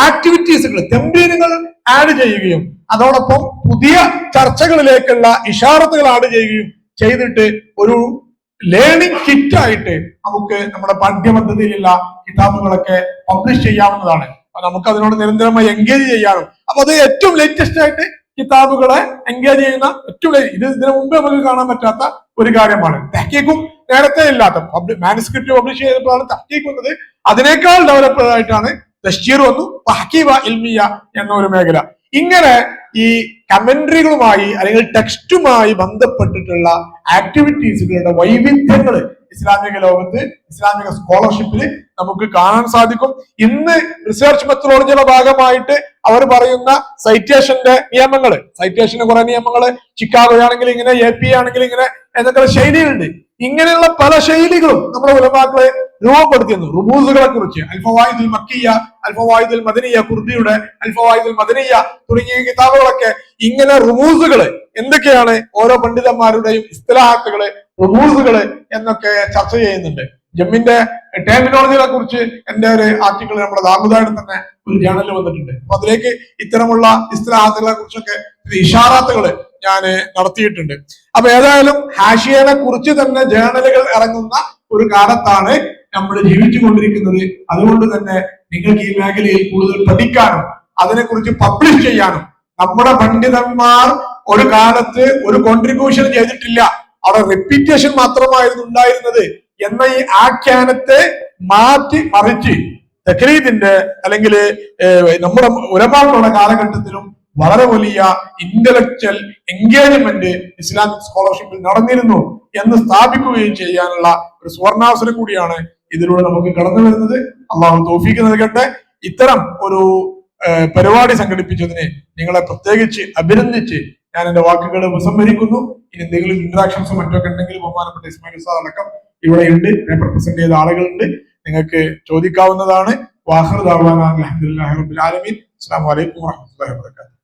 ആക്ടിവിറ്റീസുകൾ, തെംബീനുകൾ ആഡ് ചെയ്യുകയും അതോടൊപ്പം പുതിയ ചർച്ചകളിലേക്കുള്ള ഇഷാറത്തുകൾ ആഡ് ചെയ്യുകയും ചെയ്തിട്ട് ഒരു ലേണിംഗ് കിറ്റ് ആയിട്ട് നമുക്ക് നമ്മുടെ പാഠ്യപദ്ധതിയിലുള്ള കിതാബുകളൊക്കെ പബ്ലിഷ് ചെയ്യാവുന്നതാണ്. നമുക്ക് അതിനോട് നിരന്തരമായി എൻഗേജ് ചെയ്യാനും, അപ്പൊ അത് ഏറ്റവും ലേറ്റസ്റ്റ് ആയിട്ട് കിതാബുകളെ എൻഗേജ് ചെയ്യുന്ന ഇതിനു മുമ്പ് നമുക്ക് കാണാൻ പറ്റാത്ത ഒരു കാര്യമാണ്. തഹ്കീഖും നേരത്തെ ഇല്ലാത്ത മാനുസ്ക്രിപ്റ്റ് പബ്ലിഷ് ചെയ്തപ്പോഴാണ് തഹ്കീഖ് വന്നത്. അതിനേക്കാൾ ഡെവലപ്ഡ് ആയിട്ടാണ് തശ്ജീർ വന്നു, ഹക്കീബ ഇൽമിയ എന്ന ഒരു മേഖല. ഇങ്ങനെ ഈ കമന്ററികളുമായി അല്ലെങ്കിൽ ടെക്സ്റ്റുമായി ബന്ധപ്പെട്ടിട്ടുള്ള ആക്ടിവിറ്റീസുകളുടെ വൈവിധ്യങ്ങൾ ഇസ്ലാമിക ലോകത്ത്, ഇസ്ലാമിക സ്കോളർഷിപ്പിൽ നമുക്ക് കാണാൻ സാധിക്കും. ഇന്ന് റിസർച്ച് മെത്തഡോളജിയുടെ ഭാഗമായിട്ട് അവർ പറയുന്ന സൈറ്റേഷന്റെ നിയമങ്ങൾ, സൈറ്റേഷന് കുറെ നിയമങ്ങള്, ചിക്കാഗോ ആണെങ്കിൽ ഇങ്ങനെ, AP ആണെങ്കിൽ ഇങ്ങനെ എന്നൊക്കെ ശൈലികളുണ്ട്. ഇങ്ങനെയുള്ള പല ശൈലികളും നമ്മുടെ ഉലമാക്കളെ രൂപപ്പെടുത്തിയിരുന്നു. റുമൂസുകളെ കുറിച്ച് അൽഫവായിദുൽ മക്കിയ, അൽഫവായിദുൽ മദനിയ, കുർദിയുടെ അൽഫവായിദുൽ മദനിയ തുടങ്ങിയ കിതാബുകളൊക്കെ ഇങ്ങനെ റുമൂസുകള് എന്തൊക്കെയാണ്, ഓരോ പണ്ഡിതന്മാരുടെയും ഇസ്തിലാഹാത്തുകള്, റുമൂസുകള് എന്നൊക്കെ ചർച്ച ചെയ്യുന്നുണ്ട്. ജമ്മിന്റെ ടെർമിനോളജികളെ കുറിച്ച് എന്റെ ഒരു ആർട്ടിക്കിൾ നമ്മുടെ ദാമുദായുടെ തന്നെ ഒരു ജേണലിൽ വന്നിട്ടുണ്ട്. അപ്പൊ അതിലേക്ക് ഇത്തരമുള്ള ഇസ്തിലാഹാത്തുകളെ കുറിച്ചൊക്കെ ഇഷാറാത്തുകള് ഞാൻ നടത്തിയിട്ടുണ്ട്. അപ്പൊ ഏതായാലും ഹാഷിയനെ കുറിച്ച് തന്നെ ജേണലുകൾ ഇറങ്ങുന്ന ഒരു കാലത്താണ് നമ്മൾ ജീവിച്ചു കൊണ്ടിരിക്കുന്നത്. അതുകൊണ്ട് തന്നെ നിങ്ങൾക്ക് ഈ മേഖലയിൽ കൂടുതൽ പഠിക്കാനും അതിനെക്കുറിച്ച് പബ്ലിഷ് ചെയ്യാനും, നമ്മുടെ പണ്ഡിതന്മാർ ഒരു കാലത്ത് ഒരു കോൺട്രിബ്യൂഷൻ ചെയ്തിട്ടില്ല, അവിടെ റെപ്യൂട്ടേഷൻ മാത്രമായിരുന്നു ഉണ്ടായിരുന്നത് എന്ന ഈ ആഖ്യാനത്തെ മാറ്റി മറിച്ച് തഖ്ലീദിന്റെ അല്ലെങ്കിൽ നമ്മുടെ ഉലമാക്കളുടെ കാലഘട്ടത്തിലും വളരെ വലിയ ഇന്റലക്ച്വൽ എൻഗേജ്മെന്റ് ഇസ്ലാമിക് സ്കോളർഷിപ്പിൽ നടന്നിരുന്നു എന്ന് സ്ഥാപിക്കുകയും ചെയ്യാനുള്ള ഒരു സുവർണാവസരം കൂടിയാണ് ഇതിലൂടെ നമുക്ക് കടന്നു വരുന്നത്. അള്ളാഹു തൗഫീഖ് നൽകട്ടെ. ഇത്തരം ഒരു പരിപാടി സംഘടിപ്പിച്ചതിന് നിങ്ങളെ പ്രത്യേകിച്ച് അഭിനന്ദിച്ച് ഞാൻ എന്റെ വാക്കുകൾ ഉപസംഹരിക്കുന്നു. ഇനി എന്തെങ്കിലും ഇന്ററാക്ഷൻസോ മറ്റൊക്കെ ഉണ്ടെങ്കിൽ ബഹുമാനപ്പെട്ട ഇസ്മായിൽ ഉസ്താദ് അടക്കം ഇവിടെ ഉണ്ട്, പേപ്പർ പ്രസന്റ് ചെയ്ത ആളുകളുണ്ട്, നിങ്ങൾക്ക് ചോദിക്കാവുന്നതാണ്. വാഹിർ ദഅ്വാനാ അൽഹംദുലില്ലാഹി റബ്ബിൽ ആലമീൻ. അസ്സലാമു അലൈക്കും വറഹ്മത്തുള്ളാഹി വബറകാതുഹു.